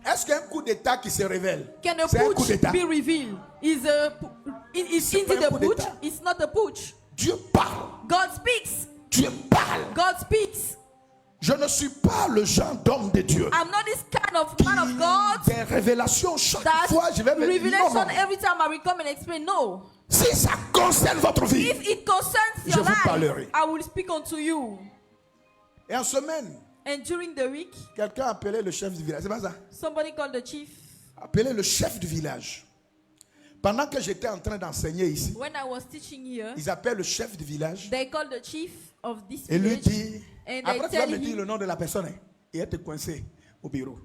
Est-ce qu'un coup d'état qui se révèle? Can a C'est un coup putsch d'état. be revealed? Is C'est pas it un a coup putsch? d'état. It's not a putsch. Dieu parle. God speaks. Dieu parle. God speaks. Je ne suis pas le genre d'homme de Dieu. I'm not this kind of Qui man of God des révélations chaque that fois je vais me dire revelation non, non. every time I will come and explain. No. Si ça concerne votre vie. If it concerns Je your vous life, parlerai. I will speak unto you. Et en semaine, And during the week, quelqu'un appelait le chef du village. C'est pas ça? somebody called the chief. Appelait le chef du village. Pendant que j'étais en train d'enseigner ici, When I was teaching here, ils appellent le chef du village they called the chief of this et lui village. dit, And après they tu vas tell me dire him le nom de la personne hein, et elle te coincé au bureau.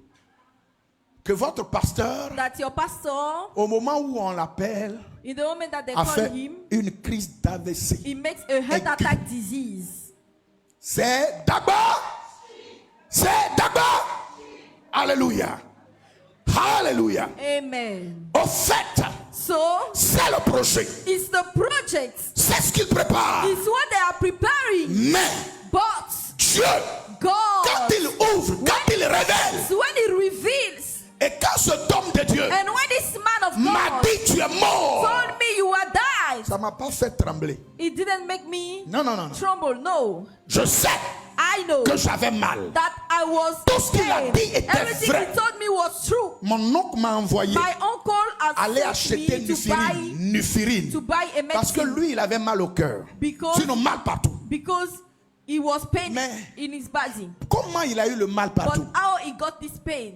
Que votre pasteur, that your pastor, au moment où on l'appelle, in the moment that they a call fait him, une crise d'AVC. he makes a heart Aigu. attack disease. C'est d'abord. C'est d'abord. Alléluia. Alléluia. Amen. Au fait, So, c'est le projet. it's the project. C'est ce qu'il prépare. It's what they are preparing. Mais But Dieu, God, quand il ouvre, quand il révèle, when He reveals, et quand cet homme de Dieu and when this man of m'a God dit tu es mort, told me you are died, ça m'a pas fait trembler. it didn't make me Non, non, non, non. tremble. No, Je sais I know que j'avais mal. that I was Tout ce qu'il a pain. dit était Everything vrai. he told me was true. Mon oncle m'a envoyé My uncle has aller sent acheter me to Nufirine. buy a Parce que medicine lui, il avait mal au cœur. Because- Sinon, mal partout. because he was pain Mais- in his body. Comment il a eu le mal But partout? how he got this pain?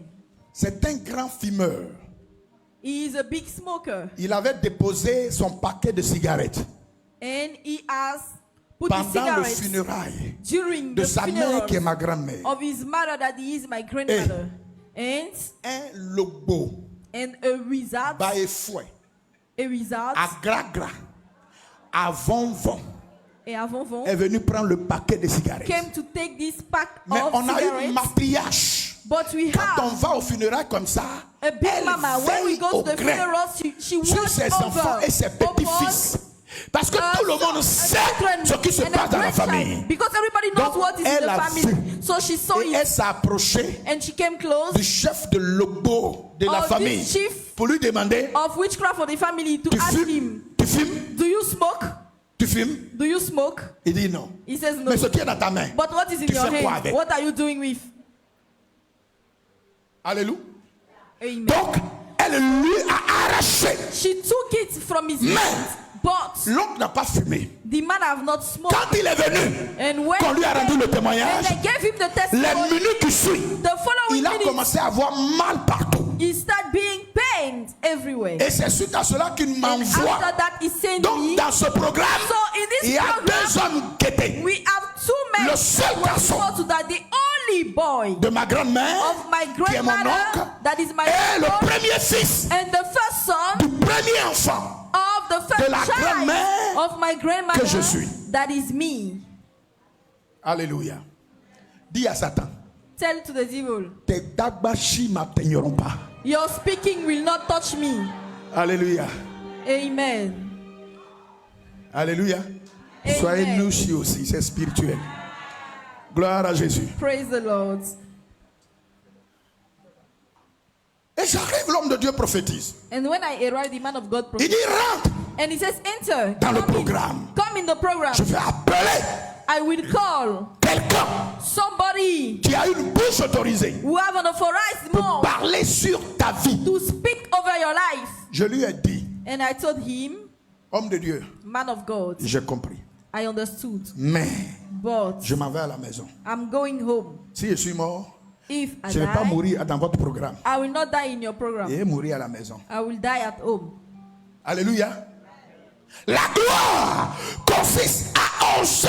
C'est un grand fumeur. He is a big smoker, Il avait déposé son paquet de cigarettes and he has put the pendant le cigarettes funérail during de the sa mère qui est funeral ma grand-mère. of his mother that he is my grandmother. And Un lobo, a wizard, bas et fouet, a wizard, à gras, à von, et avant est venu prendre le paquet de cigarettes. came to take this pack Mais of on a eu cigarettes. une matriarche. But we Quand on have va au funérail comme ça, a big elle mama. When we veille go au to the grain funeral, she sur watches ses enfants over et ses petits-fils. Parce que tout le monde sait ce qui se passe dans la famille. Because everybody knows Donc, what is in elle the a family. vu. So she saw Et it elle s'est approchée and she came close du chef de lobo de la of famille this chief pour lui demander, of witchcraft for the family to tu ask fumes? him, Tu fumes? do you smoke? Tu fumes? Do you smoke? Il dit non. He says no. Mais ce qui est dans ta main, But what is in tu your fais quoi hand? avec? What are you doing with? Alléluia. Amen. Donc, elle lui a arraché. She took it from his Mais- hand, but L'oncle n'a pas fumé. the man have not smoked. Quand il est venu, And when qu'on lui a rendu le and témoignage, they gave him the les testimony, minutes qui suivent, the following il a minute, commencé à avoir mal partout. he started being pained everywhere. Et c'est suite à cela qu'il And m'envoie. after that, he sent Donc, me. dans ce programme, So in il this y a program, deux hommes qui étaient we have two men. Le seul who garçon were to that, the only boy de ma grand-mère, of my qui est mon grandmother, oncle, that is my et le uncle, premier fils and the first son du premier enfant of the first de la child grand-mère of my grandmother, que je suis. that is me. Alléluia. Dis à Satan, Tell to the devil, tes dabachis ne m'atteigneront pas. your speaking will not touch me. Alléluia. Amen. Alléluia. Amen. Soyez louchis aussi, c'est spirituel. Gloire à Jésus. Praise the Lord. Et j'arrive, l'homme de Dieu prophétise. And when I arrived, the man of God Il dit rentre. and he says, enter. Dans le Come in. programme. Come in the program. Je vais appeler I will call quelqu'un somebody qui a une bouche autorisée who have an authorized pour mouth parler sur ta vie. to speak over your life. Je lui ai dit, And I told him, homme de Dieu, man of God, j'ai compris. I understood. Mais But je m'en vais à la maison. I'm going home. Si je suis mort, If I je ne vais pas die, mourir dans votre programme. I will not die in your program. Et mourir à la maison. I will die at home. Alléluia. La gloire consiste à oser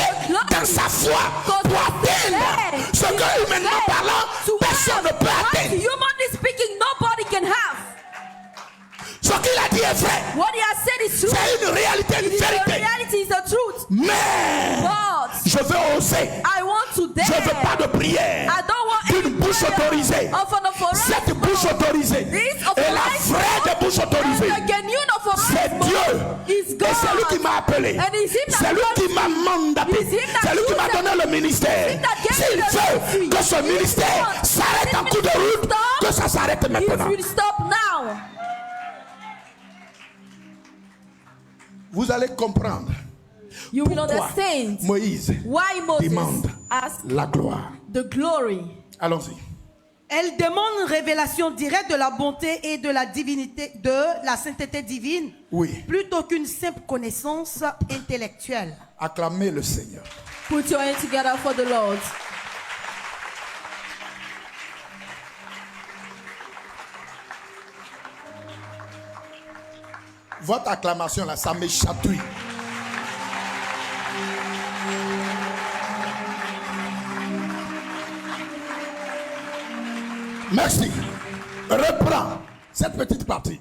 dans sa foi pour atteindre ce que humainement parlant, personne ne peut atteindre. Humanly speaking, nobody can have. Ce qu'il a dit est vrai. What he has said is true. C'est une réalité, une The vérité. reality is the truth. Mais But je veux oser. I want to dare. Je ne veux pas de prière I don't want d'une bouche autorisée. of an authorized Cette bouche autorisée This est la authorized vraie des bouches autorisées. and the genuine authorized C'est Dieu is Et God. c'est lui qui m'a appelé. And it's him that C'est lui called qui me. m'a mandaté. It's him that C'est lui qui m'a chosen donné le ministère. It's him that gave S'il me the veut ministry. que ce If he ministère wants s'arrête en this cours de ministry route, stop, que ça s'arrête maintenant. It will stop now. Vous allez comprendre You will pourquoi understand Moïse why Moses demande asked la gloire. the glory. Allons-y. Elle demande une révélation directe de la bonté et de la divinité, de la sainteté divine, Oui. plutôt qu'une simple connaissance intellectuelle. Acclamez le Seigneur. Put your hands together for the Lord. Votre acclamation là, ça me chatouille. Merci. Reprends cette petite partie.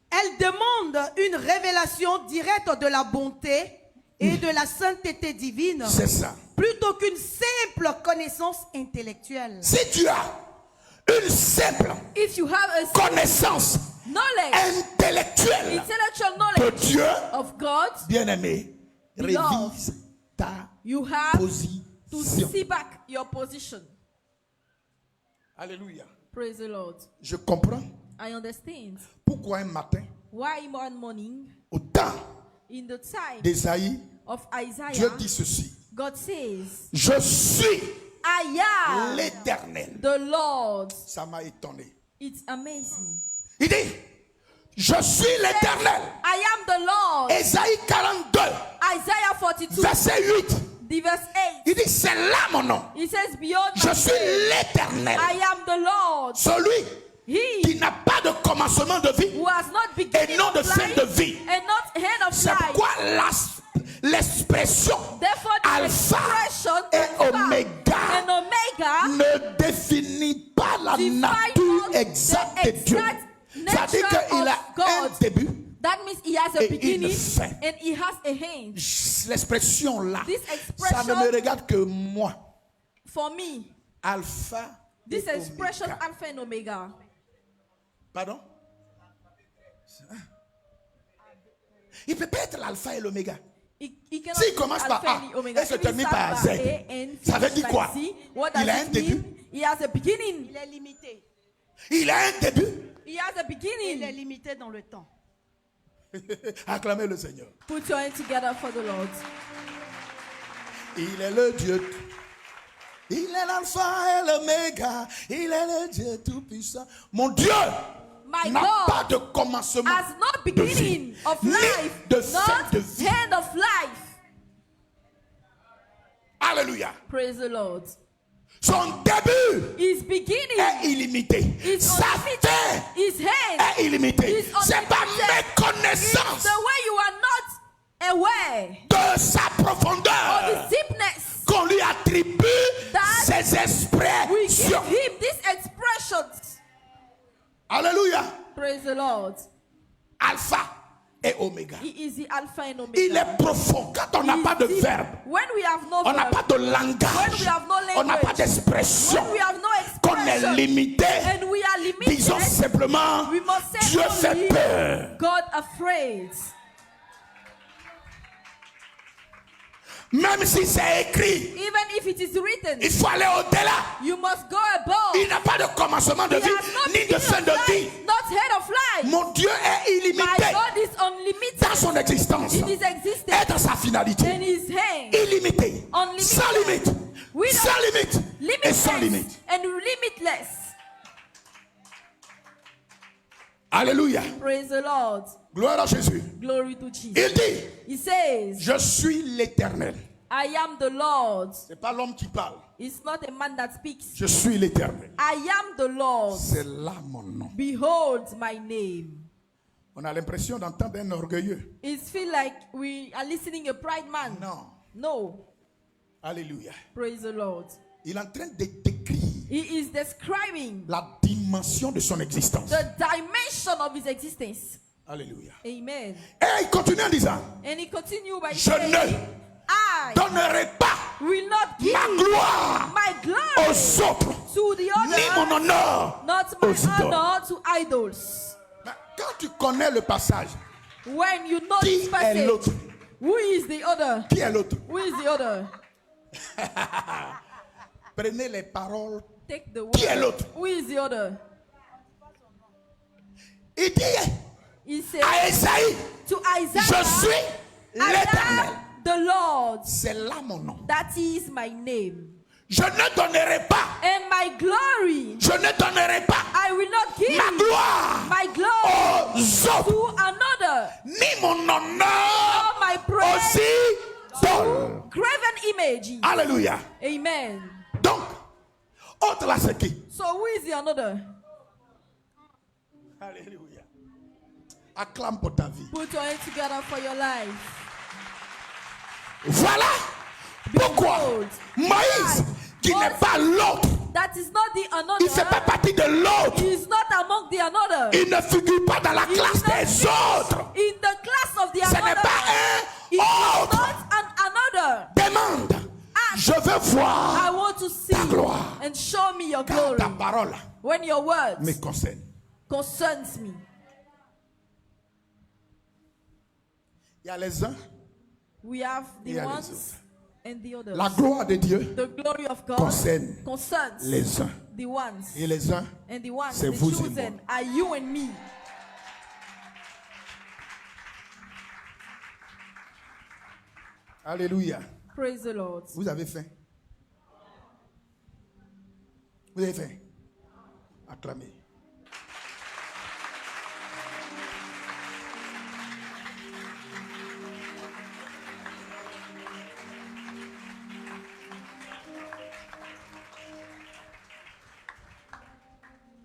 Elle demande une révélation directe de la bonté et de la sainteté divine, C'est ça. plutôt qu'une simple connaissance intellectuelle. Si tu as une simple If you have a connaissance knowledge, intellectuelle intellectual de knowledge Dieu, of God, bien-aimé, révise ta you have to position. see back your position. Alléluia. Praise the Lord. Je comprends I understand pourquoi un matin, why one morning au temps in the time d'Ésaïe, of Isaiah, Dieu dit ceci. God says, Je suis I am l'Éternel. the Lord. Ça m'a étonné. It amazes me. Il dit, je suis l'Éternel. I am the Lord. Ésaïe 42, Isaiah 42, verset 8. the verse 8. Il dit, c'est là mon nom. It says, beyond Je my suis name, l'Éternel. I am the Lord. Celui qui He n'a pas de commencement de vie who has not beginning et non de of fin life de vie. and not end of C'est life. pourquoi l'expression Therefore, the alpha expression et alpha oméga and omega ne définit pas la define nature not exacte the de Dieu. exact Ça veut dire nature qu'il a of God. un début. That means he has a Et une beginning fin. and he has a end. L'expression là, This ça ne me expression- regarde que moi. For me, Alpha this et expression oméga. alpha and omega. Pardon? Il peut pas être l'alpha et l'oméga. He cannot S'il be commence par alpha A and omega. et se If he termine starts par by Z, A and ça veut finishes dire by quoi? Z, what Il does a un it début. mean? He has a beginning. Il est limité. Il a un début. He has a Il est beginning. limité dans le temps. Acclamez le Seigneur. Put your hands together for the Lord. Il est le Dieu. Il est l'alpha et l'oméga. Il est le Dieu tout-puissant. Mon Dieu My n'a pas God de commencement has no de beginning vie, of ni life, de fin not de vie. end of life. Alléluia. Praise the Lord. Son début His beginning, est illimité. is Sa unlimited. fin His hand est illimitée. is C'est pas unlimited. méconnaissance the way you are not aware de sa of profondeur the deepness. qu'on lui attribue That ses We expressions. give him these expressions. Alléluia. Praise the Lord. Alpha et oméga. He is the Alpha and Omega. Il est profond. Quand on n'a He pas is de deep. verbe, When we have no on n'a verb, pas de when langage, we have no on n'a pas language, d'expression, when we have no qu'on est expression, limité, and we are limited, disons simplement, we must say Dieu only fait peur. God afraid. Même si c'est écrit, Even if it is written, il faut aller au-delà. you must go above. Il n'a pas de commencement de He vie, has no ni de beginning fin of de life, vie. not head of life. Mon Dieu est My illimité God is unlimited dans son existence in his et existence dans sa finalité. and his hand. Illimité, Unlimited. sans limite, Without sans limite et sans Limitless limite. and limitless. Alléluia. Praise the Lord. Gloire à Jésus. Glory to Jesus. Il dit, He says, je suis l'Éternel. I am the Lord. C'est pas l'homme qui parle. It's not a man that speaks. Je suis l'Éternel. I am the Lord. C'est là mon nom. Behold my name. On a l'impression d'entendre un orgueilleux. It feels like we are listening a pride man. Non. No. Alléluia. Praise the Lord. Il est en train de décrire He is describing la dimension de son existence. the dimension of his existence. Alléluia. Amen. Et il continue en disant, And he continued by je saying, ne I donnerai pas will not give ma gloire my glory aux autres, to the ni mon other, honneur not my aux idoles. honor to idols. Mais quand tu connais le passage, When you know Qui this est passage, l'autre? who is the other? Qui est l'autre? Who is the other? Prenez les paroles. Take the Qui est word. l'autre? Who is the other? Il dit He said à Esaïe, to je Isaiah, suis I l'Éternel. am the Lord. C'est là mon nom. That is my name. Je ne donnerai pas, And my glory, je ne donnerai pas I will not give ma gloire my glory aux autres, to another. ni mon honneur All my praise aussi Paul. graven image. Alléluia. Amen. Donc, autre là c'est qui? So who is the another? Alléluia. Acclame pour ta vie. Put your hands together for your life. Voilà pourquoi Behold, Moïse, qui n'est pas l'autre, that is not the il ne fait pas another. partie de l'autre, He is not among the another. il ne figure pas dans la He is classe not des autres. in the class of the Ce n'est another. pas He is un autre. not an another. Demande, je veux I voir want to see ta gloire. and show me your car glory ta parole when your words me concerne. concerns me. Il y a les uns, We have Il y the a les ones autres. and the others. la gloire de Dieu The glory of God concerne concerns les uns. the ones Et les uns, and the ones, c'est the vous et chosen moi. are you and me. alléluia. Praise the Lord. Vous avez faim? Vous avez faim? Acclamez.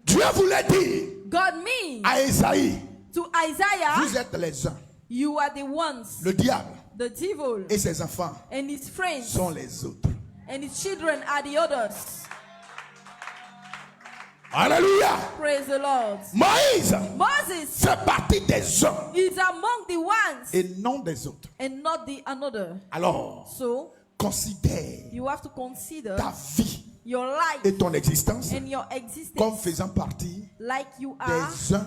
Dieu voulait dire God means à Esaïe, to Isaiah, vous êtes les uns. you are the ones, Le diable the devil, et ses enfants and his friends sont les autres. and his children are the others. Alléluia. Praise the Lord. Moïse Moses fait partie des uns is among the ones et non des autres. and not the another. Alors, So considère you have to consider ta vie your life et ton existence and your existence comme faisant partie like you are des uns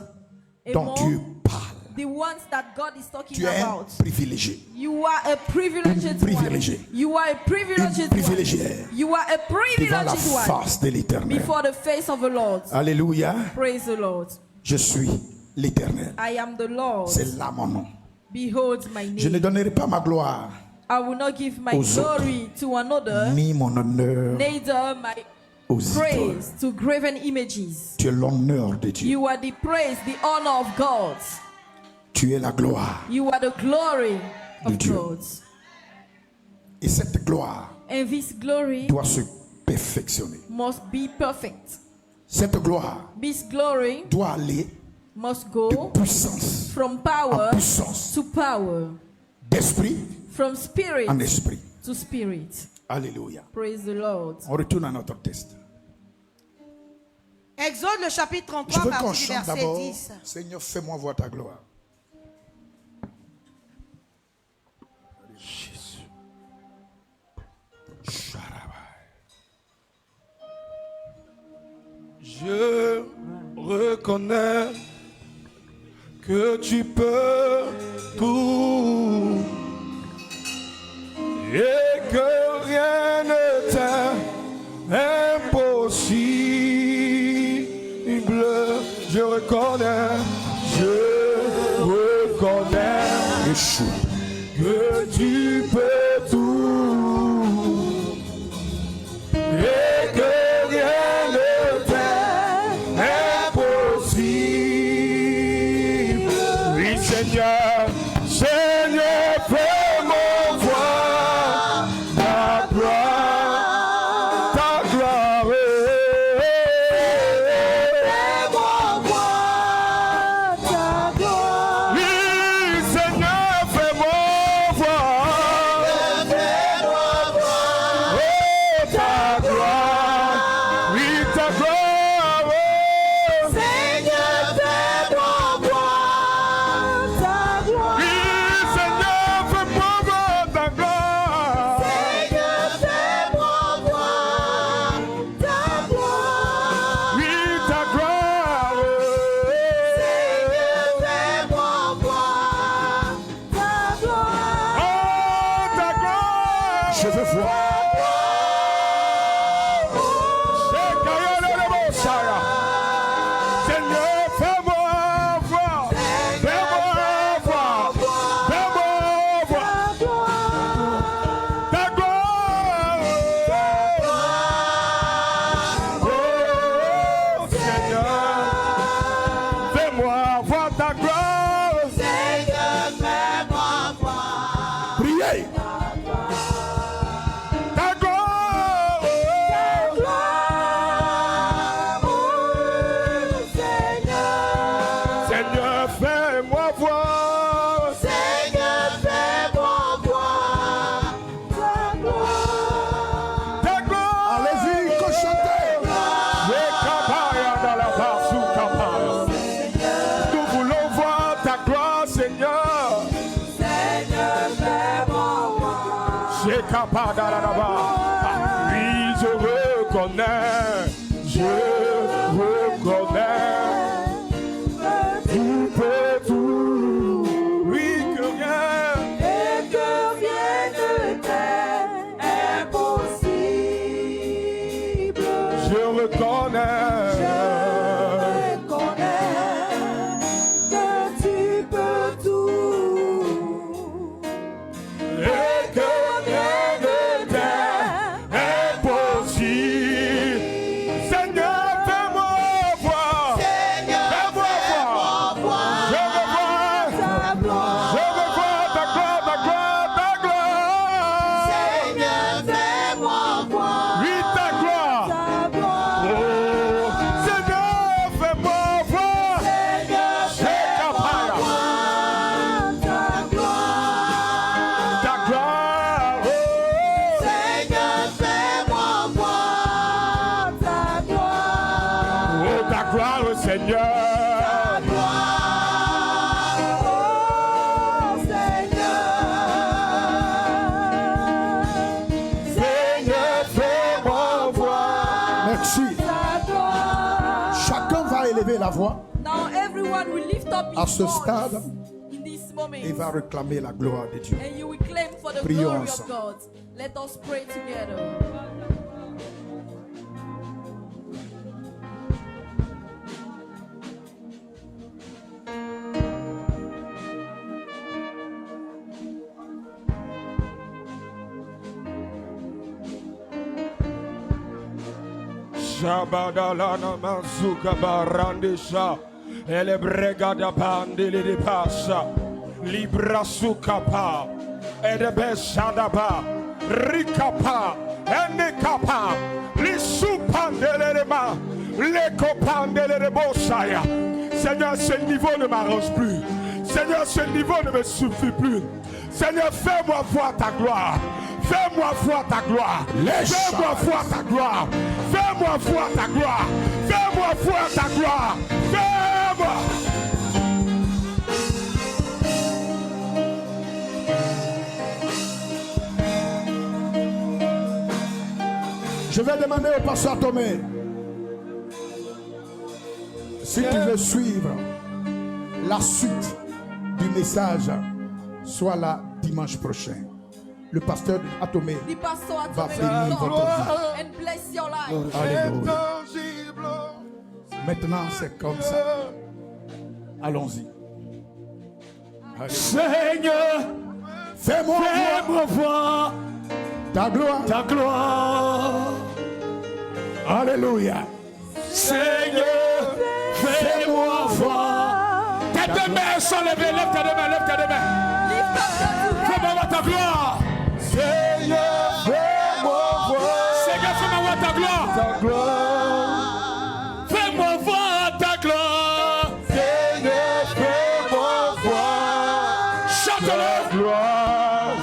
dont among Dieu parle. the ones that God is talking Tu es un about. privilégié. You are a privileged Privilégié. one. You are a Une privileged one. privilégiée You are a devant la privileged one face de l'Éternel. before the face of the Lord. Alléluia. Praise the Lord. Je suis l'Éternel. I am the Lord. C'est là mon nom. Behold my Je ne name. donnerai pas ma gloire I will not give my aux autres. glory to another, ni mon honneur neither my aux idoles. praise to graven images. Tu es l'honneur de Dieu. You are the praise, the honor of God. Tu es la gloire. You are the glory De of Dieu. God. Et cette gloire And this glory doit se perfectionner. must be perfect. Cette gloire This glory doit aller must de go puissance from en power puissance, to power, d'esprit from spirit en esprit. to spirit. Alléluia. Praise the Lord. On retourne à notre texte. Exode le chapitre Je 33, veux qu'on partie du chante verset d'abord. 10. Seigneur, fais-moi voir ta gloire. Jésus. Je reconnais que tu peux tout et que rien ne t'est impossible. Je reconnais Yeshua. que tu peux tout et que rien ne t'est impossible. Oui, Seigneur, Seigneur, fais-moi voir ta gloire, ta gloire. Fais-moi voir ta gloire. Oui, Seigneur, fais-moi voir. Oh, ta gloire. Oui, ta gloire. Seigneur, fais-moi voir ta gloire. Seigneur. Seigneur, fais-moi voir. J'ai capable là-bas. Oui, je reconnais. Je reconnais. Tu peux tout. Oui, que rien. Et que rien ne t'est impossible. Je reconnais. Que tu peux tout. Et que rien ne t'est impossible. Seigneur, fais-moi voir. Fais-moi voir. Je veux voir. Ta gloire. Je veux voir ta gloire, ta gloire, ta gloire. Seigneur, fais-moi voir. Oui, ta gloire. Ta gloire. Oh, Seigneur, fais-moi voir. C'est capable. Ta gloire. Ta gloire. Oh, Seigneur, fais-moi voir. Ta gloire. oh, ta gloire, Seigneur. Oh Seigneur. Seigneur, fais-moi voir. Merci. Ta gloire. Chacun va élever la voix Now everyone will lift up à his ce voice stade in this moment. et va réclamer la gloire de Dieu. And you will claim for the Prions glory of ensemble. God. Let us pray together. Shabadalana mazuka barandisha ele bregada bandele de pasa libra sukapa ede besadaba rikapa ene kapa lisupandele de ma le copandele de bosaya. Seigneur, ce niveau ne m'arrange plus. Seigneur, ce niveau ne me suffit plus. Seigneur, fais-moi voir ta gloire. Fais-moi voir ta gloire. Fais-moi voir ta gloire. Fais-moi voir ta gloire. Fais-moi voir ta gloire. Fais-moi. Je vais demander au pasteur Tomé si tu veux suivre la suite du message, soit là dimanche prochain. Le pasteur Atomé The pastor va at bénir votre vie. and bless your life. Alléluia. Intangible. Maintenant, c'est comme ça. Allons-y. Alléluia. Seigneur, Fais-moi voir fais-moi voir ta gloire. ta gloire. Alléluia. Seigneur, fais-moi voir. Tes deux mains sont levées, lève tes deux mains, lève tes deux mains. Lift up your two hands. Fais-moi voir ta gloire. Seigneur, fais-moi voir. Seigneur, fais-moi voir ta gloire. Ta gloire. Fais-moi voir ta gloire. Seigneur, fais-moi voir. Chante-le. Gloire.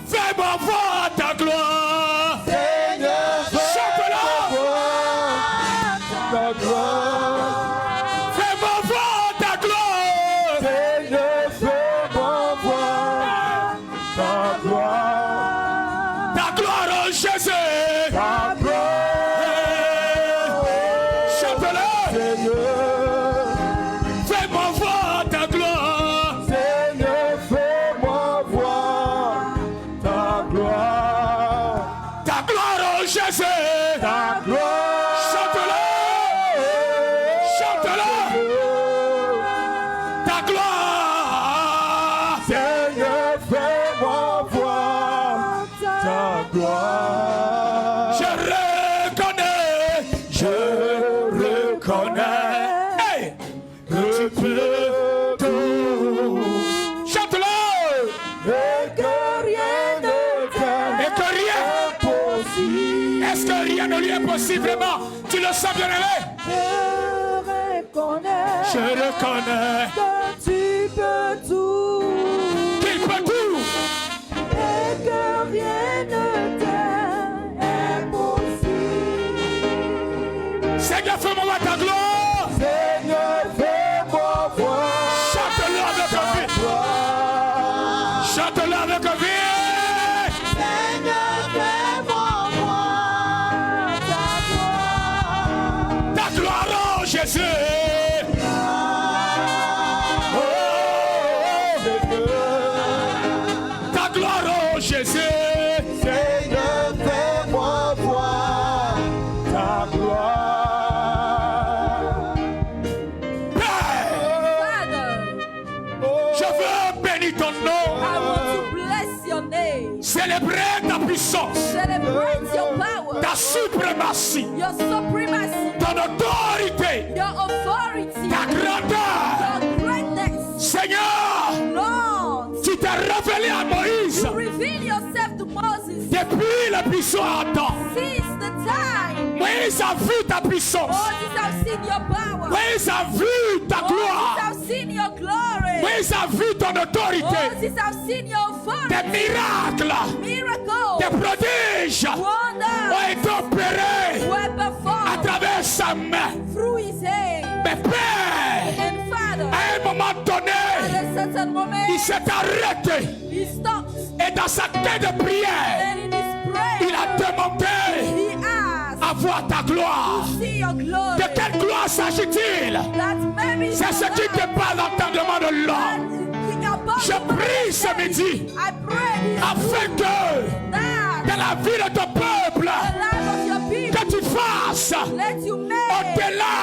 Fais-moi voir ta gloire. Seigneur, chante-le. Ta gloire. Fais-moi voir ta gloire. Seigneur, fais-moi voir ta gloire. Ta gloire, oh Jésus. Ta gloire. Chante-le. Seigneur. Fais-moi voir ta gloire. Seigneur, fais-moi voir ta gloire. Ta gloire, oh Jésus. Ta gloire. Chante-le. Chante-le. Ta gloire. Seigneur, fais-moi voir ta gloire. Je reconnais. Hey, que tu peux tout. Chante-le. Et que rien ne t'est. Et que rien. Impossible. Est-ce que rien ne lui est possible vraiment? Tu le sens bien aimé? Je reconnais que tu peux tout. qu'il peut tout. Et que rien ne t'est impossible. Seigneur, fais-moi voir ta gloire. Seigneur, fais-moi voir. Chante-le avec ta vie. Jésus. Seigneur, fais-moi voir Ta gloire. Père, Father, je veux bénir ton I nom. want to bless your name. Célébrer ta puissance, Celebrate your power, ta suprématie, your supremacy, ton autorité, your authority, ta grandeur. your greatness. Seigneur, Lord, tu t'es révélé à Moïse you reveal yourself to Moses depuis le buisson Adam. since the time Moïse a vu ta puissance. Moses have seen your power. Moïse a vu ta Moses gloire. have seen your glory. Moïse a vu ton autorité. Moses have seen your authority. Des miracles, Miracles, des prodiges ont wonders été opérés were à performed travers sa main. through his hand. Mais Père, And Father, à un moment at donné, a certain moment, il s'est arrêté he stopped et dans sa tête de prière, and in his prayer, il a demandé he asked à voir ta gloire. to see your glory. De quelle gloire s'agit-il? That maybe C'est ce qui te parle dans ta demande de l'homme. Je prie ce midi I pray this afin que that dans la vie de ton peuple, the life of your people, que tu fasses let you make au-delà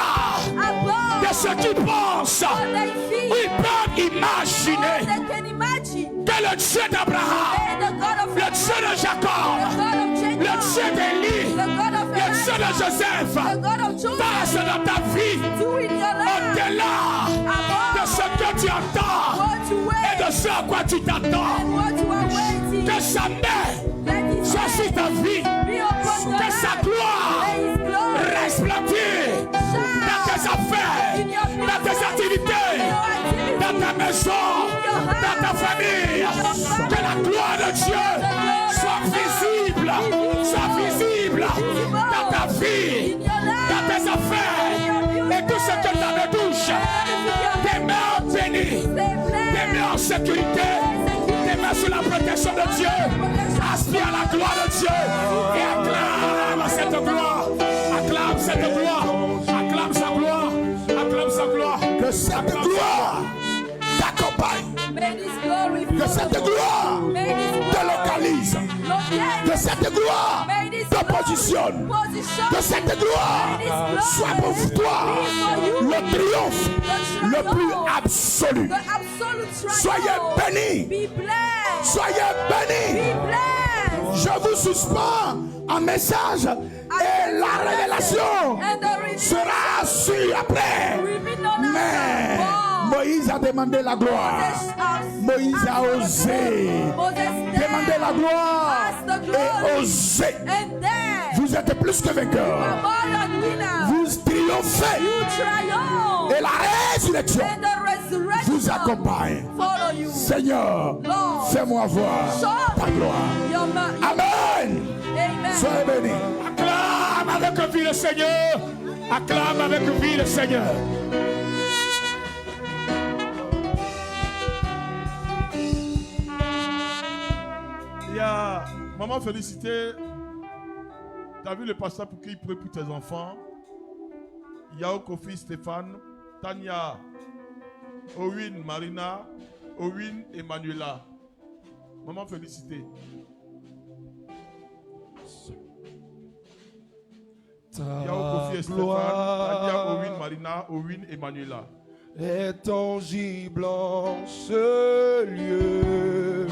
above de ce qu'ils pensent what they ou feel, ils peuvent all imaginer they can imagine. que le Dieu d'Abraham, May the God of le Dieu de Jacob, the God of le Dieu Jacob, d'Élie, the God of le Dieu de Elijah, Joseph the God of Joseph, passe dans ta vie do in your life au-delà de ce que tu entends what you et wait de ce à quoi tu t'attends. and what you are waiting. Que sa main Let his soit sur hand ta vie, be upon your que sa life. gloire May his glory resplendisse dans tes affaires, dans tes activités, dans ta maison, dans ta famille. Que la gloire de Dieu soit visible dans ta vie, dans tes affaires et tout ce que ta main touche. Tes mains bénies, tes mains en sécurité, tes mains sous la protection de Dieu. Aspire à la gloire de Dieu et acclame cette gloire. Acclame cette gloire. Acclame sa gloire. Acclame sa gloire. que cette gloire t'accompagne, May this glory que cette gloire May this te localise, que cette gloire te positionne, que cette gloire soit pour toi le triomphe le plus absolu. the absolute triumph. Soyez bénis, Be blessed. soyez bénis. Be blessed. Je vous suspends un message et la révélation And the revelation sera sûre après. will be known Mais after. Moïse a demandé la gloire. Moïse a osé demander la gloire et oser. And then, Vous êtes plus que vainqueurs. more than winner, Vous triomphez you triumph. et la résurrection And the resurrection vous accompagne. follow you. Seigneur, Lord, fais-moi voir ta gloire. your man. Amen. Amen. Soyez bénis. Acclame avec vie le Seigneur. Acclame avec vie le Seigneur. Il y a Maman Félicité. Tu as vu le pasteur pour qu'il prie pour tes enfants. Yao Kofi Stéphane, Tania, Owin Marina, Owin Emmanuela. Maman Félicité. Yao Kofi et Stéphane, Tania, Owin Marina, Owin Emmanuela. Est tangible en ce lieu.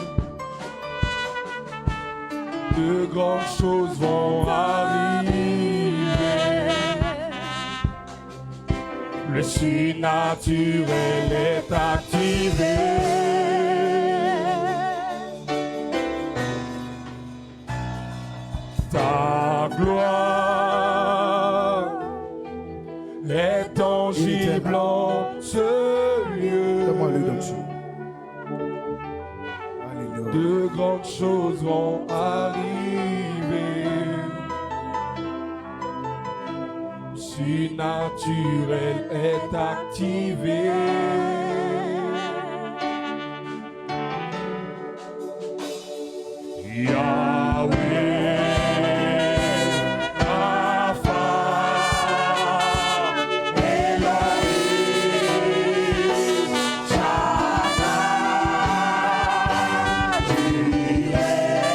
De grandes choses vont arriver. Le surnaturel est activé. Ta gloire est tangible en ce lieu. Donne-moi l'œil d'en dessous. Alléluia. De grandes choses vont arriver. Surnaturel est activé. Yahweh, Rapha, Elohim, Shaddai,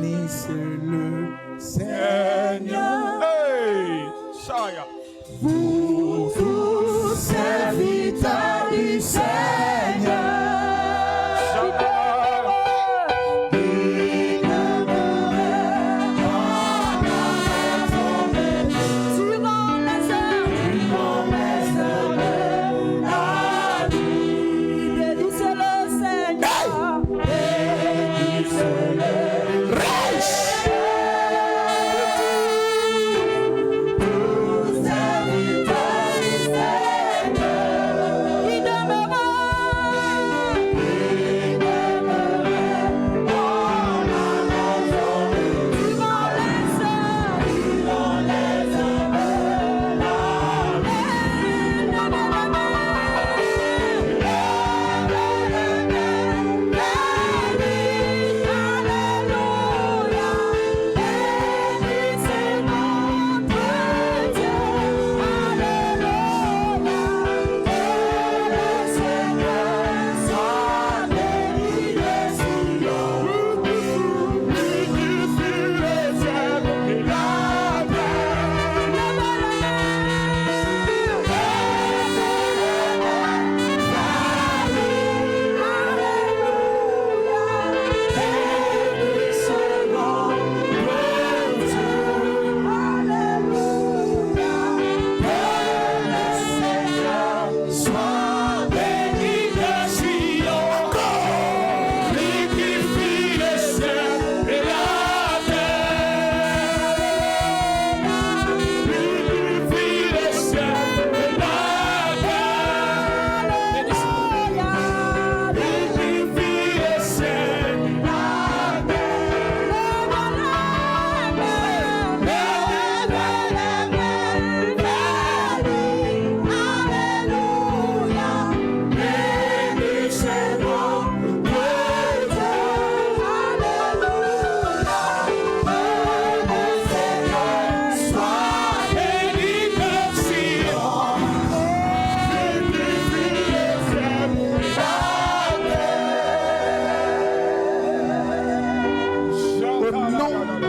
Bénissez-le, Seigneur. Hey, Shaya. Vous tous serviteurs du Seigneur.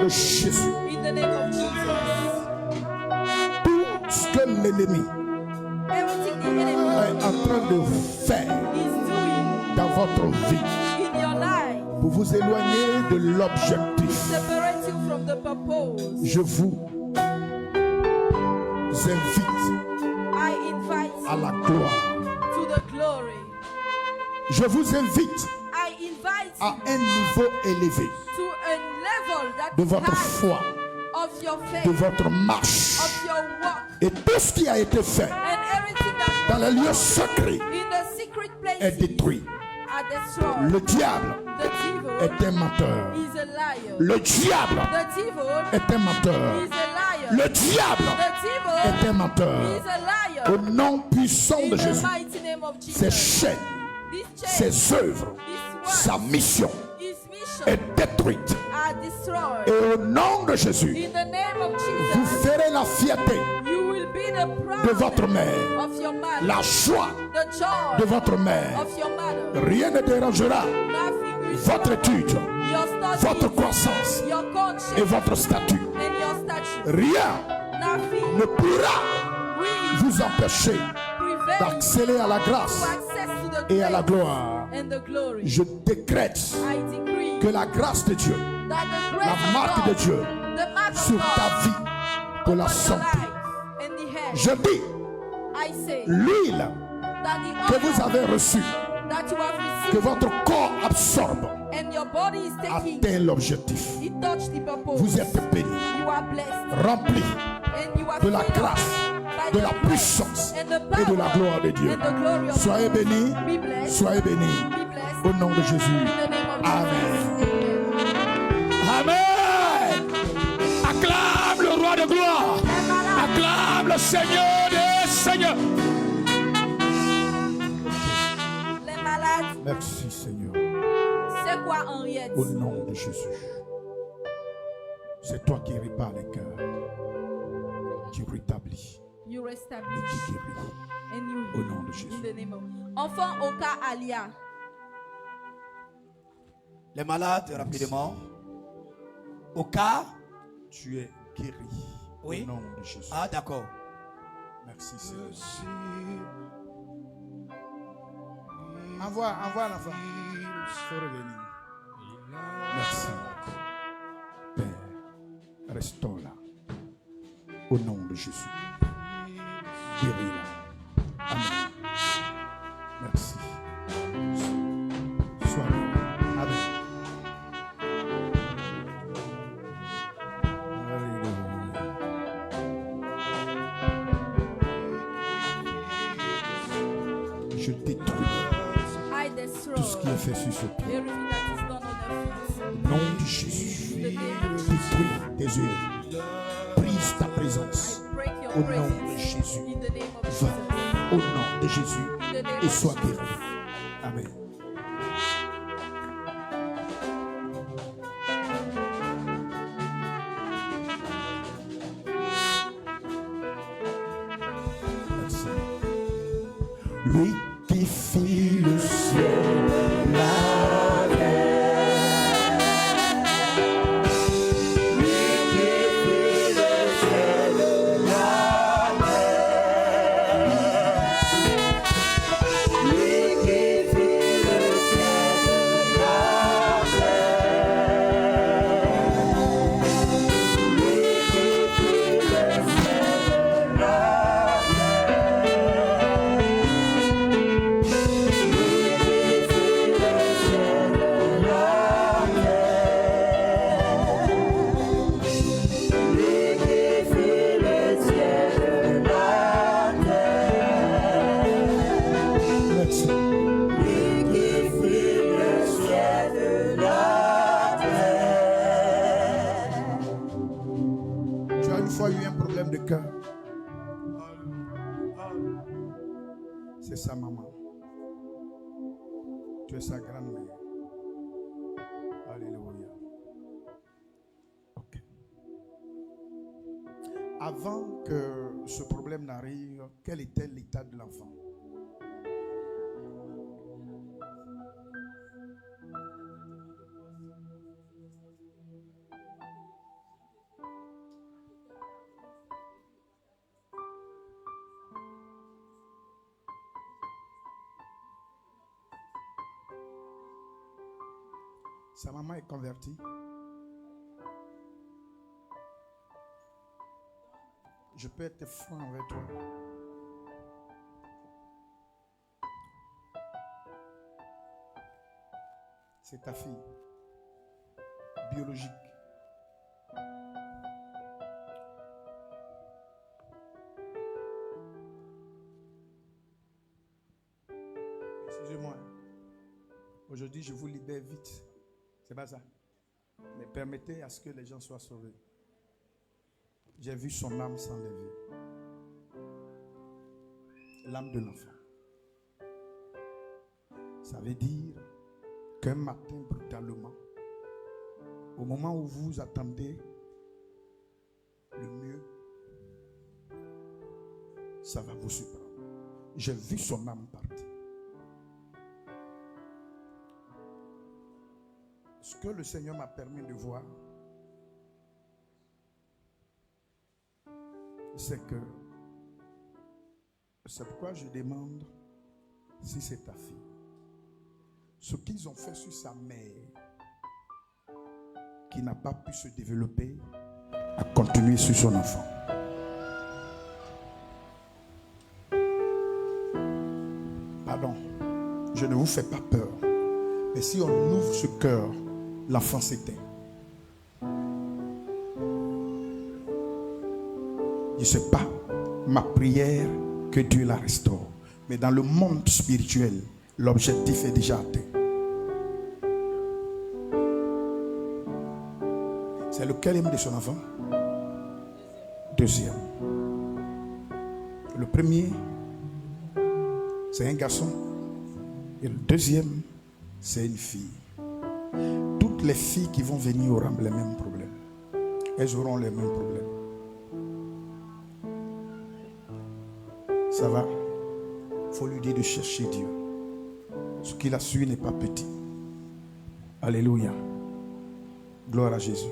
Jésus. In the name of Jesus. Tout ce que l'ennemi Everything the enemy est en train de faire is doing dans votre vie in your life pour vous éloigner de l'objectif, separate you from the purpose. je vous invite I invite à you la gloire. to the glory. Je vous invite I invite à you un niveau élevé to a level that de is votre high foi, of your faith, de votre marche. of your walk, Et tout ce qui a été fait and everything that dans les lieux secrets in the secret est places détruit. are destroyed. Le diable The devil est un menteur. is a liar. Le diable The devil est un menteur. is a liar. Le diable The devil est un menteur. is a liar. Au nom puissant In de the Jésus, mighty name of ses Jesus, chaînes, this chain, ses œuvres, this sa work, mission his mission est détruite. are destroyed. Et au nom de Jésus, In the name of vous Jesus, ferez la fierté you will be the de pride votre mère, of your mother, la joie the joy de votre mère. of your mother. Rien ne dérangera Nothing will votre étude, your studies, votre croissance your et conscience, votre statut. and your stature. Rien Nothing ne pourra will vous empêcher prevent d'accéder à la you grâce access to the et à la grace gloire. and the glory. Je décrète I decree que la grâce de Dieu, that the grace la of marque God, de Dieu the mark of sur God ta vie pour la upon your santé. life and the head. Je dis, I say l'huile that the que vous oil avez reçue, that you have que received votre corps absorbe, and your body is taking, atteint l'objectif. it touched the purpose. Vous êtes béni, You are blessed rempli and you are de la filled grâce by de la puissance et de la gloire de Dieu. Soyez bénis, soyez bénis. Au nom de Jésus. Amen. Amen. Acclame le roi de gloire. Acclame le Seigneur des Seigneurs. Les malades, Merci Seigneur. c'est quoi Henriette? Au nom de Jésus. C'est toi qui répares les cœurs. Qui rétablis. You Et establish qui guéris. and you Au nom de Jésus. in the name of. Enfant Oka Alia. Les malades, rapidement. Au cas, tu es guéri. Oui. Au nom de Jésus. Ah, d'accord. Merci Seigneur. Envoie l'enfant. Faut revenir. Merci. Père, restaure-la. Au nom de Jésus. Guéris-la. Amen. Merci. Sois béni. Amen. Alléluia. Je détruis I destroy tout ce qui est fait sur ce pied. everything that is done on the feet. Au nom de Jésus. In the name of Détruis tes œuvres. Brise ta présence. I break your Au nom de presence. Jésus. In the name of Va Jesus. au nom de Jésus In the name et of sois Jesus. guéri. Amen. Merci. Lui qui fit le ciel, la terre. Lui qui fit le ciel, la terre. Lui qui fit le ciel, la terre. Lui qui fit le ciel, la Merci. Tu as une fois eu un problème de cœur. C'est sa maman. Tu es sa grand-mère. Alléluia. Ok. Avant que ce problème n'arrive, quel était l'état de l'enfant? Sa maman est convertie. Je peux être franc avec toi. C'est ta fille biologique. Excusez-moi. Aujourd'hui, je vous libère vite. C'est pas ça. Mais permettez à ce que les gens soient sauvés. J'ai vu son âme s'enlever. L'âme de l'enfant. Ça veut dire qu'un matin, brutalement, au moment où vous attendez le mieux, ça va vous surprendre. J'ai vu son âme partir. Ce que le Seigneur m'a permis de voir, c'est pourquoi je demande si c'est ta fille. Ce qu'ils ont fait sur sa mère, qui n'a pas pu se développer, a continué sur son enfant. Pardon, je ne vous fais pas peur. Mais si on ouvre ce cœur, l'enfant s'éteint. Je ne sais pas ma prière, que Dieu la restaure. Mais dans le monde spirituel, l'objectif est déjà atteint. C'est lequel aime de son enfant? Deuxième. Le premier, c'est un garçon. Et le deuxième, c'est une fille. Toutes les filles qui vont venir auront les mêmes problèmes. Elles auront les mêmes problèmes. Ça va? Il faut lui dire de chercher Dieu. Ce qu'il a su n'est pas petit. Alléluia. Gloire à Jésus.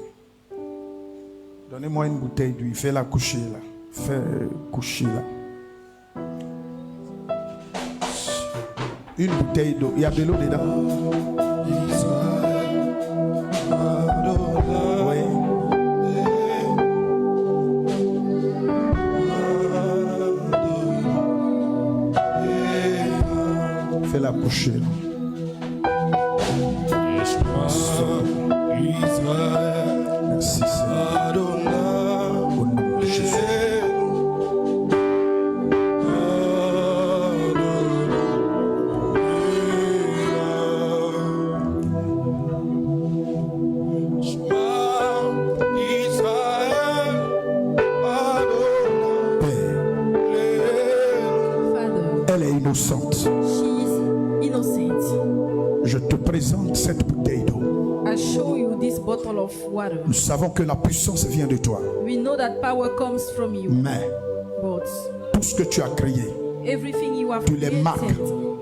Donnez-moi une bouteille d'huile. Fais-la coucher là. Fais coucher là. Une bouteille d'eau. Il y a de l'eau dedans. Oui. Fais-la coucher là. Merci Seigneur. Au nom de Jésus. Elle est innocente. She is innocent. Je te présente cette bouteille d'eau. I show you this bottle of water. Nous savons que la puissance vient de toi. We know that power comes from you, Mais but tout ce que tu as créé, everything you have Tu les created, marques.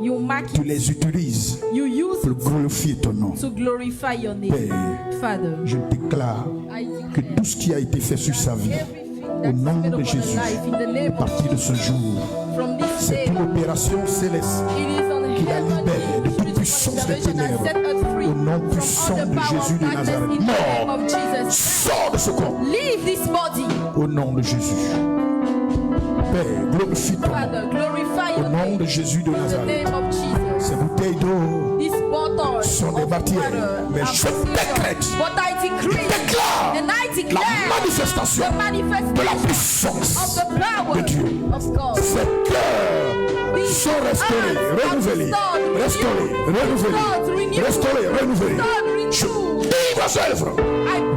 you mark tu it, les utilises you use pour it glorifier ton nom. to glorify your name. Père, Father, je déclare I que declare tout ce qui a été fait sur sa vie, everything au that is nom made de upon Jésus, her life, in the à name of partir de ce jour, from this c'est day, une opération céleste it is on qui la heavenly libère de toute puissance des salvation and ténèbres. set us free Au nom from puissant all the de power Jésus of de darkness Nazareth. in the name Mort, of Jesus. sors de ce corps. Leave this body. Au nom de Jésus. Père, glorifie ton nom. Father, glorify Au your nom name de Jésus de in the Nazareth. name of Jesus. Ces bouteilles d'eau These bottles sont des of bâtiments, water mais are je precious. décrète, But I decree déclare and I la declare manifestation the de la manifestation of puissance the power de Dieu. of God. Ces cœurs sont restaurés, renouvelés, restaurés, renouvelés, restaurés, renouvelés. Je prie vos œuvres. I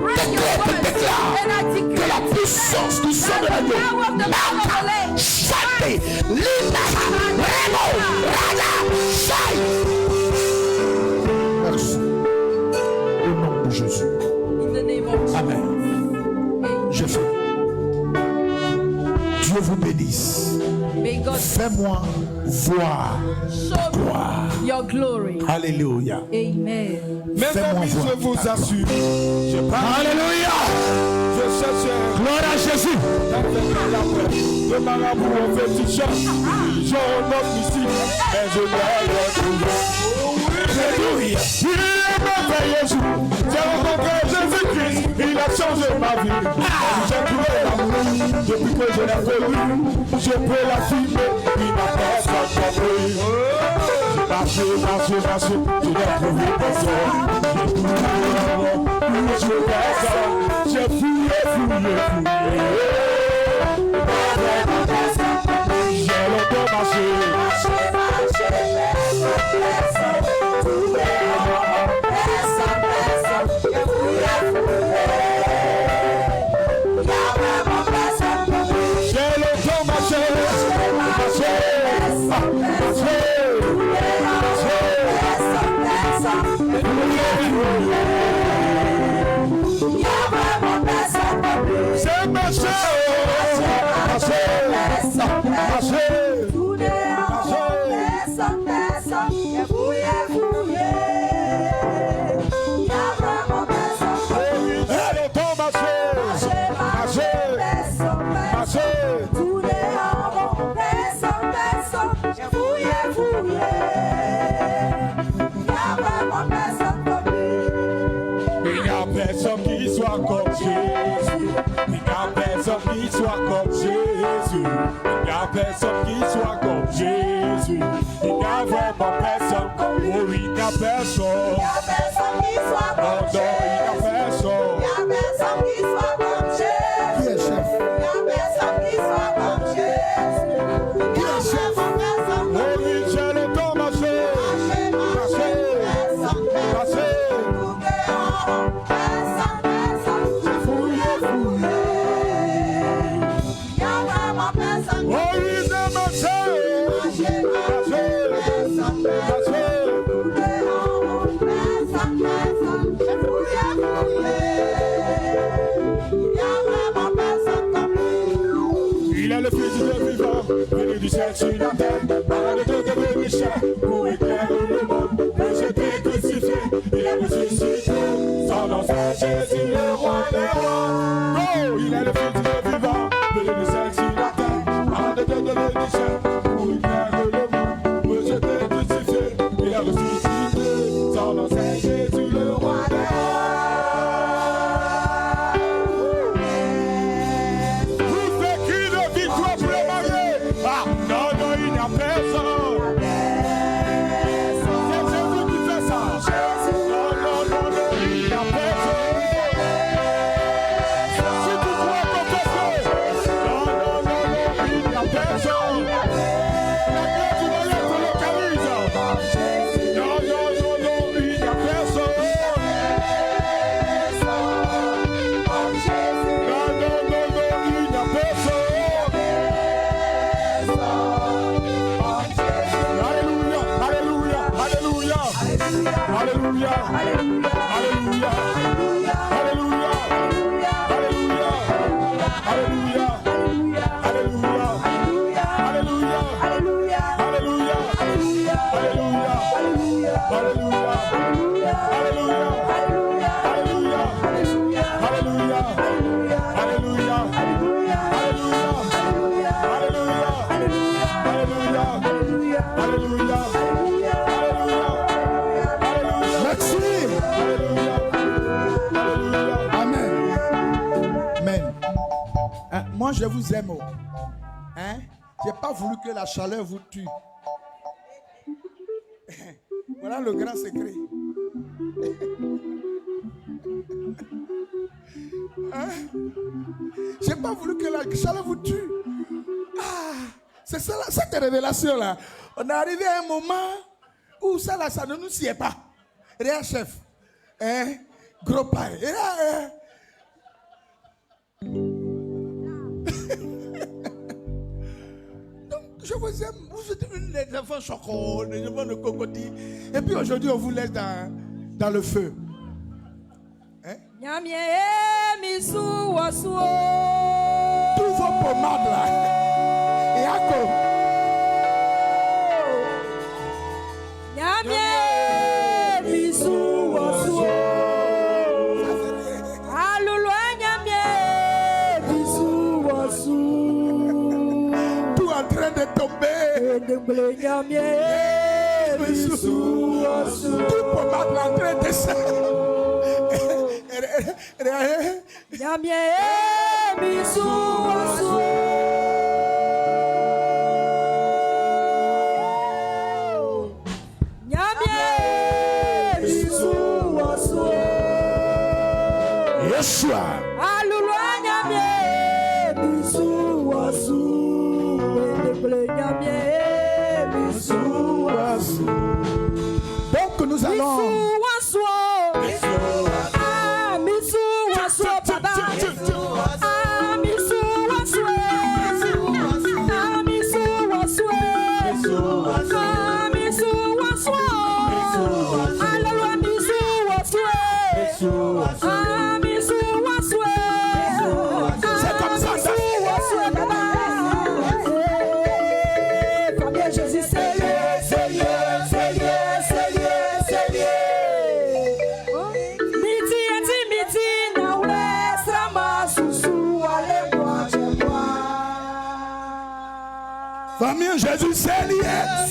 pray your words Déclare and I que declare la puissance du sang de that the l'agneau, power of the Lamb of the Maka, Lamb Shate, Lindaha, Remo, Rada, Shai. Merci. Au nom de Jésus. in the name of Jesus. Amen. Je fais. Dieu vous bénisse. May God Fais-moi voir show gloire. your glory. Alléluia. Amen. Mes Fais-moi amis, voir je vous ta assure, je parle, Alléluia. je cherche Gloire à Jésus. de marabout au féticheur, je nomme ici, mais je vais le trouver. Alléluia. Il est merveilleux jour. J'ai rencontré Jésus-Christ, il a changé ma vie. J'ai trouvé l'amour depuis que je l'ai connu. Je peux l'affimer, il n'a personne compris. Marché, je l'ai trouvé personne. J'ai fouillé. J'ai longtemps marché. J'ai longtemps marché. C'est marché. Elle est tombée. Il n'y a personne qui soit comme Jésus. Il n'y a personne qui soit comme Jésus. Il n'y a personne qui soit comme Jésus. Il n'y a vraiment personne comme lui. Oh, il n'y a personne. Non, non, il n'y a personne. Qui est chef? Il est le fils du Dieu vivant, venu du ciel sur la terre, avant de devenir chair, pour éclairer le monde. Mais j'étais crucifié, il est ressuscité. Son nom c'est Jésus, le roi des rois. Oh, il est le fils du Dieu vivant, venu du ciel sur la terre, avant de devenir chair, pour éclairer le monde. Mais j'étais crucifié, il est ressuscité. Son nom c'est Jésus, le roi des rois. Moi, je vous aime. Hein? Je n'ai pas voulu que la chaleur vous tue. Voilà le grand secret. Hein? Je n'ai pas voulu que la chaleur vous tue. Ah, c'est ça, cette révélation-là. On est arrivé à un moment où ça, là, ça ne nous sied pas. Rien, chef. Hein? Gros paille. Je vous aime, vous êtes des enfants chocolat, des enfants de cocotis. Et puis aujourd'hui, on vous laisse dans le feu. Hein? Tous vos pommades là. Et Ako. De tomber. Tout pommade en train de Yeshua. Donc nous allons. Famille Jésus, c'est lié,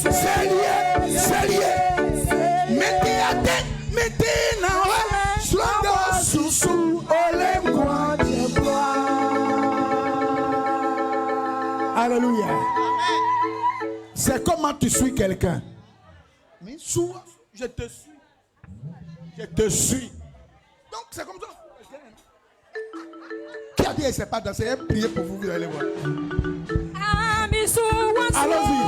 c'est lié, c'est lié. Mettez la tête, mettez dans la slogan sous Alléluia. C'est comment tu suis quelqu'un. Mais souvent, je te suis. Je te suis. Donc c'est comme ça. Qui a dit qu'elle ne sait pas danser? Elle prier pour vous, vous allez voir. Allons-y.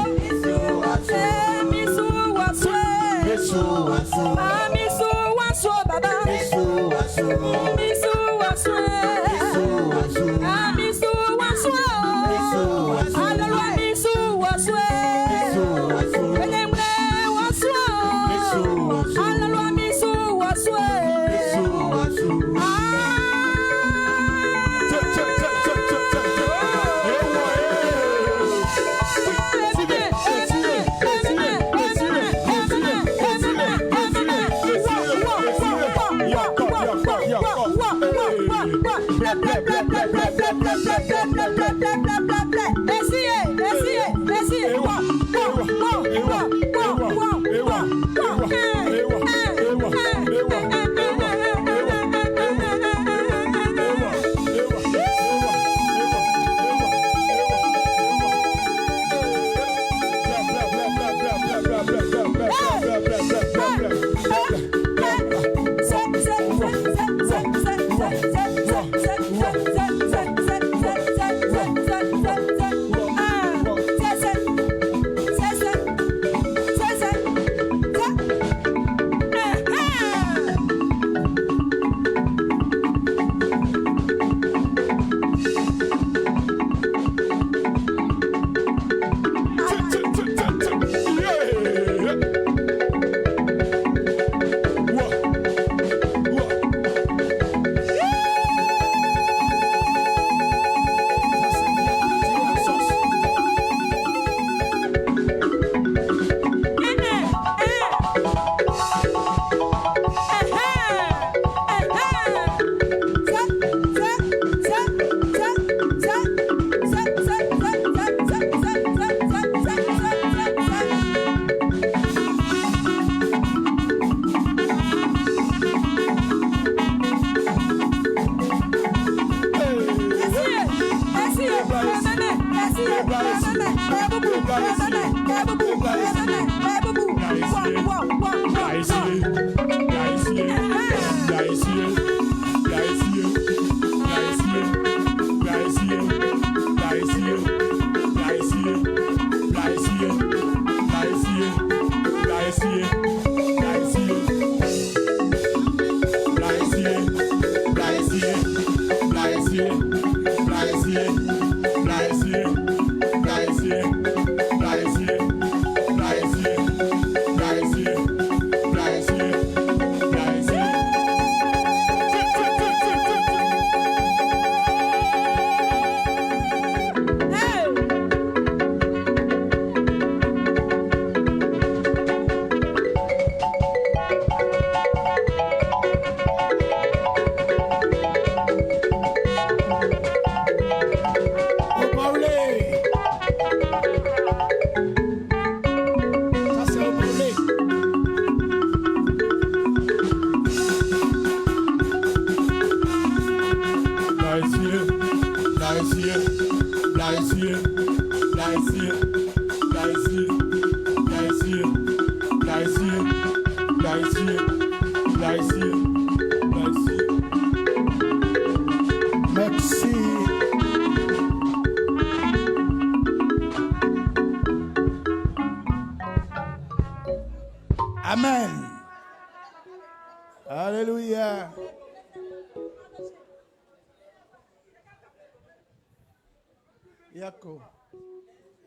Merci. Merci. Merci. Amen. Alléluia. Yako,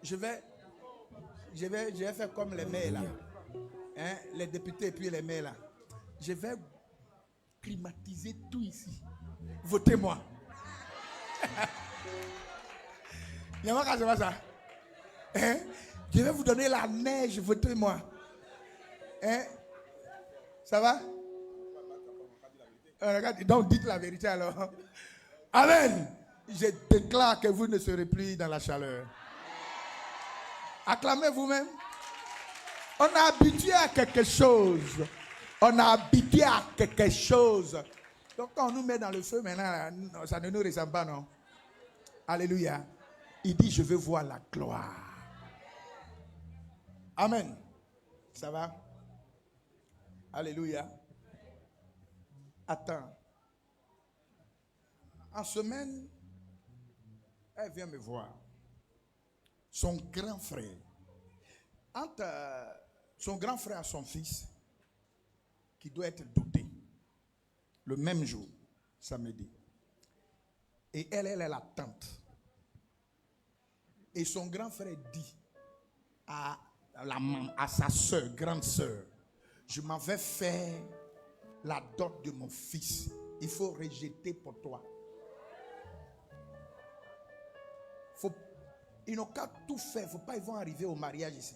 je vais faire comme les maires là. Hein, les députés et puis les maires là. Je vais climatiser tout ici. Votez-moi. Il y a pas ça. Hein? Je vais vous donner la neige, votez-moi. Hein? Ça va? Donc dites la vérité alors. Amen. Je déclare que vous ne serez plus dans la chaleur. Acclamez vous-même. On a habitué à quelque chose. On a habitué à quelque chose. Donc quand on nous met dans le feu maintenant, ça ne nous ressemble pas, non? Alléluia. Il dit, je veux voir la gloire. Amen. Ça va? Alléluia. Attends. En semaine, elle vient me voir. Son grand frère. Entre son grand frère et son fils, qui doit être doté, le même jour, samedi. Et elle est la tante. Et son grand frère dit à sa soeur, grande soeur, je m'en vais faire la dot de mon fils. Il faut rejeter pour toi. Ils n'ont qu'à tout faire. Il ne faut pas, ils vont arriver au mariage ici.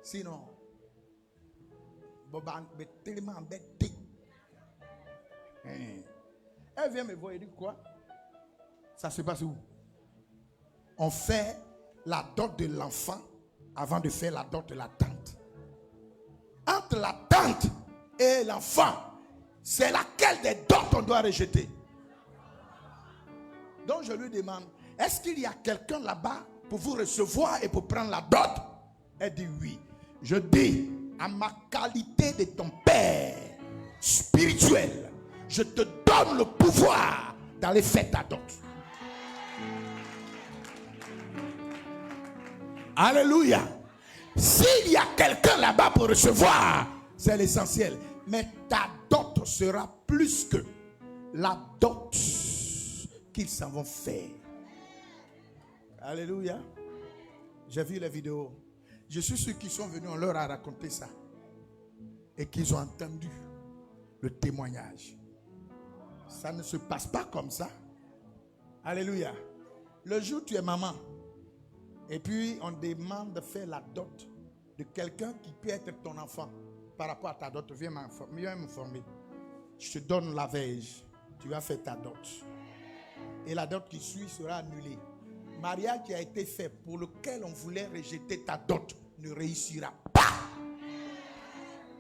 Sinon, tellement embêté. Elle vient me voir et dit quoi? Ça se passe où? On fait la dot de l'enfant avant de faire la dot de la tante. Entre la tante et l'enfant, c'est laquelle des dots on doit rejeter? Donc je lui demande, est-ce qu'il y a quelqu'un là-bas pour vous recevoir et pour prendre la dot? Elle dit oui. Je dis, à ma qualité de ton père spirituel, je te donne le pouvoir d'aller faire ta dot. Alléluia. S'il y a quelqu'un là-bas pour recevoir, c'est l'essentiel. Mais ta dot sera plus que la dot qu'ils s'en vont faire. Alléluia. J'ai vu les vidéos. Je suis sûr qu'ils sont venus, on leur a raconté ça. Et qu'ils ont entendu le témoignage. Ça ne se passe pas comme ça. Alléluia. Le jour où tu es maman, et puis on demande de faire la dot de quelqu'un qui peut être ton enfant par rapport à ta dot, viens m'informer. Je te donne la veille. Tu vas faire ta dot. Et la dot qui suit sera annulée. Mariage qui a été fait pour lequel on voulait rejeter ta dot ne réussira pas.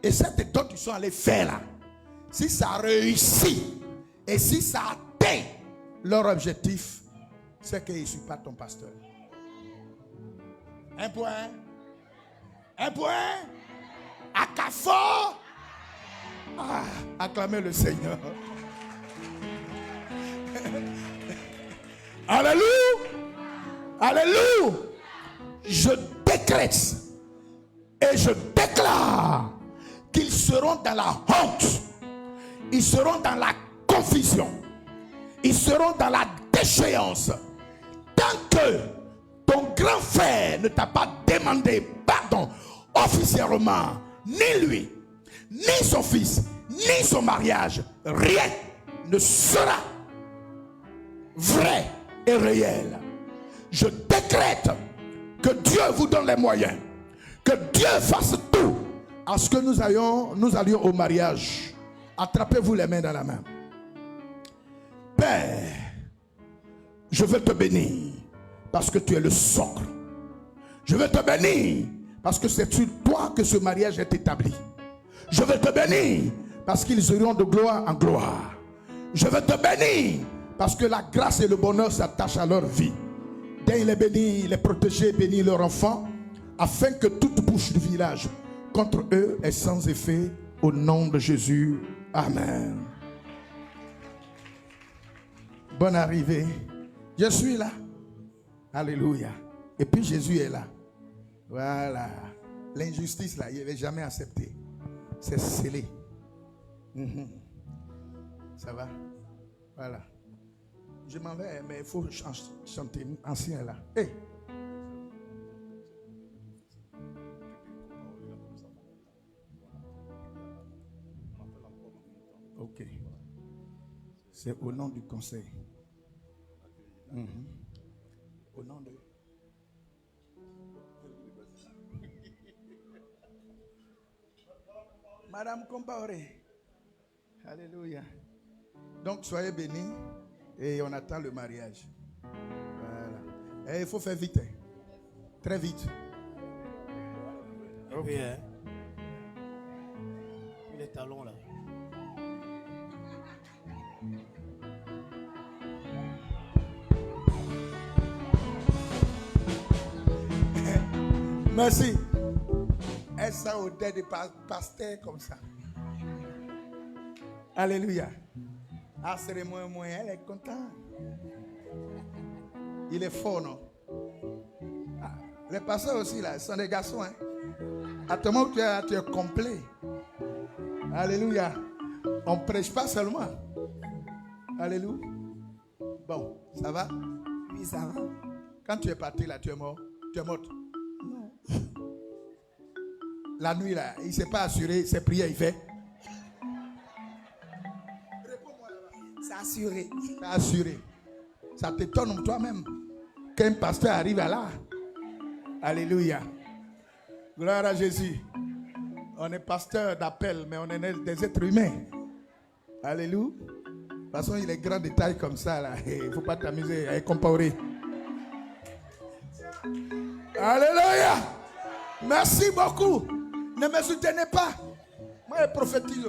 Et cette dot qu'ils sont allés faire là, si ça réussit et si ça atteint leur objectif, c'est que je ne suis pas ton pasteur. Un point. Un point. À Carrefour. Acclamez le Seigneur. Alléluia. Alléluia. Je décrète et je déclare qu'ils seront dans la honte. Ils seront dans la confusion. Ils seront dans la déchéance. Tant que ton grand frère ne t'a pas demandé pardon officiellement, ni lui, ni son fils, ni son mariage, rien ne sera vrai et réel. Je décrète que Dieu vous donne les moyens, que Dieu fasse tout à ce que nous allions au mariage. Attrapez-vous les mains dans la main. Père, je veux te bénir parce que tu es le socle. Je veux te bénir parce que c'est sur toi que ce mariage est établi. Je veux te bénir parce qu'ils iront de gloire en gloire. Je veux te bénir parce que la grâce et le bonheur s'attachent à leur vie. Daigne les bénir, les protéger, bénir leurs enfants, afin que toute bouche du village contre eux est sans effet Au nom de Jésus, amen. Bonne arrivée. Je suis là. Alléluia. Et puis Jésus est là. Voilà. L'injustice là, il n'avait jamais accepté. C'est scellé. Ça va? Voilà. Je m'en vais, mais il faut chanter ancien là. Hey. Ok. C'est au nom du conseil. Au nom de... Madame Compaoré. Alléluia. Donc, soyez bénis et on attend le mariage. Voilà. Et il faut faire vite. Très vite. Et puis, les talons là. Merci. Elle sent odeur de pasteur comme ça. Alléluia. Ah, c'est moi, elle est contente. Il est fort, non? Ah, les pasteurs aussi, là, sont des garçons. Hein? À tout moment, tu es complet. Alléluia. On ne prêche pas seulement. Alléluia. Bon, ça va? Oui, ça va. Quand tu es parti, là, tu es mort. Tu es morte. Non. La nuit, là, il ne s'est pas assuré ses prières, il fait. Réponds-moi là-bas. C'est assuré. C'est assuré. Ça t'étonne toi-même qu'un pasteur arrive à là. Alléluia. Gloire à Jésus. On est pasteur d'appel, mais on est des êtres humains. Alléluia. De toute façon, il est grand de taille comme ça, là. Il ne faut pas t'amuser à comparer. Alléluia. Merci beaucoup. Ne me soutenez pas. Moi, je prophétise.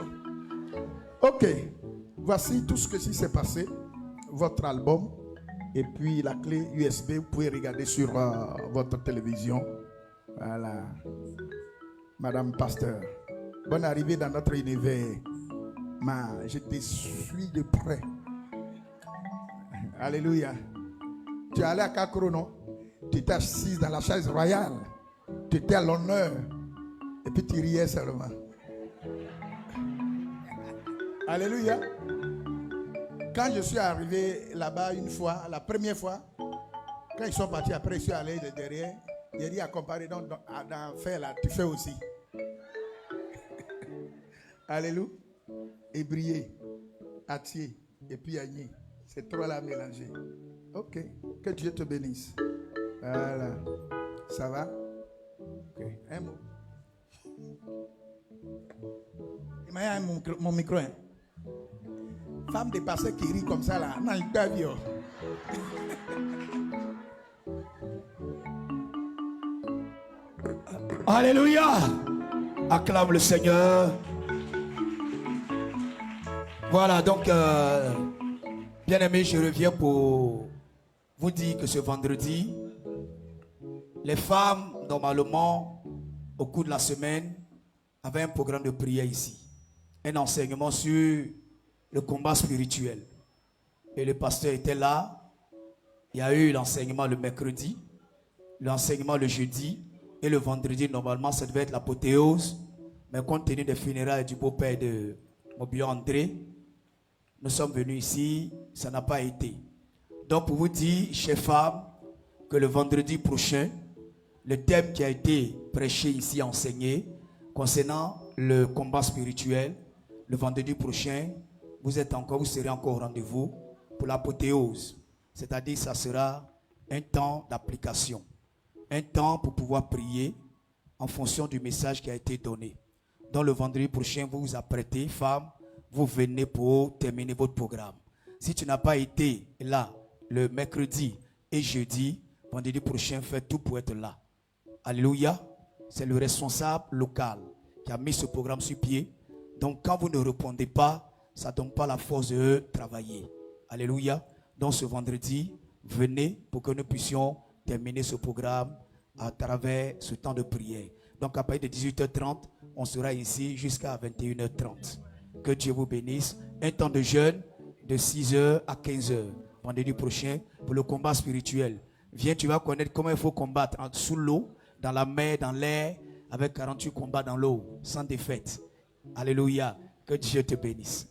Ok. Voici tout ce qui s'est passé. Votre album. Et puis la clé USB. Vous pouvez regarder sur votre télévision. Voilà. Madame Pasteur. Bonne arrivée dans notre univers. Je te suis de près. Alléluia. Tu es allé à Kakro, non? Tu étais assise dans la chaise royale. Tu étais à l'honneur. Et puis tu riais seulement. Alléluia. Quand je suis arrivé là-bas une fois, la première fois, quand ils sont partis après, je suis allé de derrière. J'ai dit à comparer dans faire là, tu fais aussi. Alléluia. Et briller, Atier et puis Agné. C'est trois là mélangés. Ok. Que Dieu te bénisse. Voilà. Ça va? Ok. Un mot. Il m'a mon micro. Hein? Femme de passer qui rit comme ça là. Non, il t'a vu. Alléluia. Acclame le Seigneur. Voilà, donc, bien aimé, je reviens pour vous dire que ce vendredi, les femmes, normalement, au cours de la semaine, avaient un programme de prière ici. Un enseignement sur le combat spirituel. Et le pasteur était là. Il y a eu l'enseignement le mercredi, l'enseignement le jeudi, et le vendredi, normalement, ça devait être l'apothéose. Mais compte tenu des funérailles du beau-père de Mobio André, nous sommes venus ici, ça n'a pas été. Donc pour vous dire, chers femmes, que le vendredi prochain, le thème qui a été prêché ici, enseigné, concernant le combat spirituel, le vendredi prochain, vous serez encore au rendez-vous pour l'apothéose. C'est-à-dire ça sera un temps d'application, un temps pour pouvoir prier en fonction du message qui a été donné. Donc le vendredi prochain, vous vous apprêtez, femmes, vous venez pour terminer votre programme. Si tu n'as pas été là le mercredi et jeudi, vendredi prochain, fais tout pour être là. Alléluia. C'est le responsable local qui a mis ce programme sur pied. Donc quand vous ne répondez pas, ça ne donne pas la force de travailler. Alléluia. Donc ce vendredi, venez pour que nous puissions terminer ce programme à travers ce temps de prière. Donc à partir de 18h30, on sera ici jusqu'à 21h30. Que Dieu vous bénisse. Un temps de jeûne de 6h à 15h. Vendredi prochain pour le combat spirituel. Viens, tu vas connaître comment il faut combattre sous l'eau, dans la mer, dans l'air, avec 48 combats dans l'eau, sans défaite. Alléluia. Que Dieu te bénisse.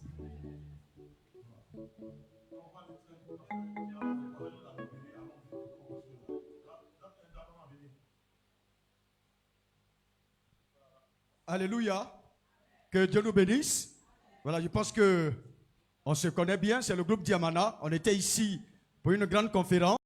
Alléluia. Que Dieu nous bénisse. Voilà, je pense que on se connaît bien. C'est le groupe Diamana. On était ici pour une grande conférence.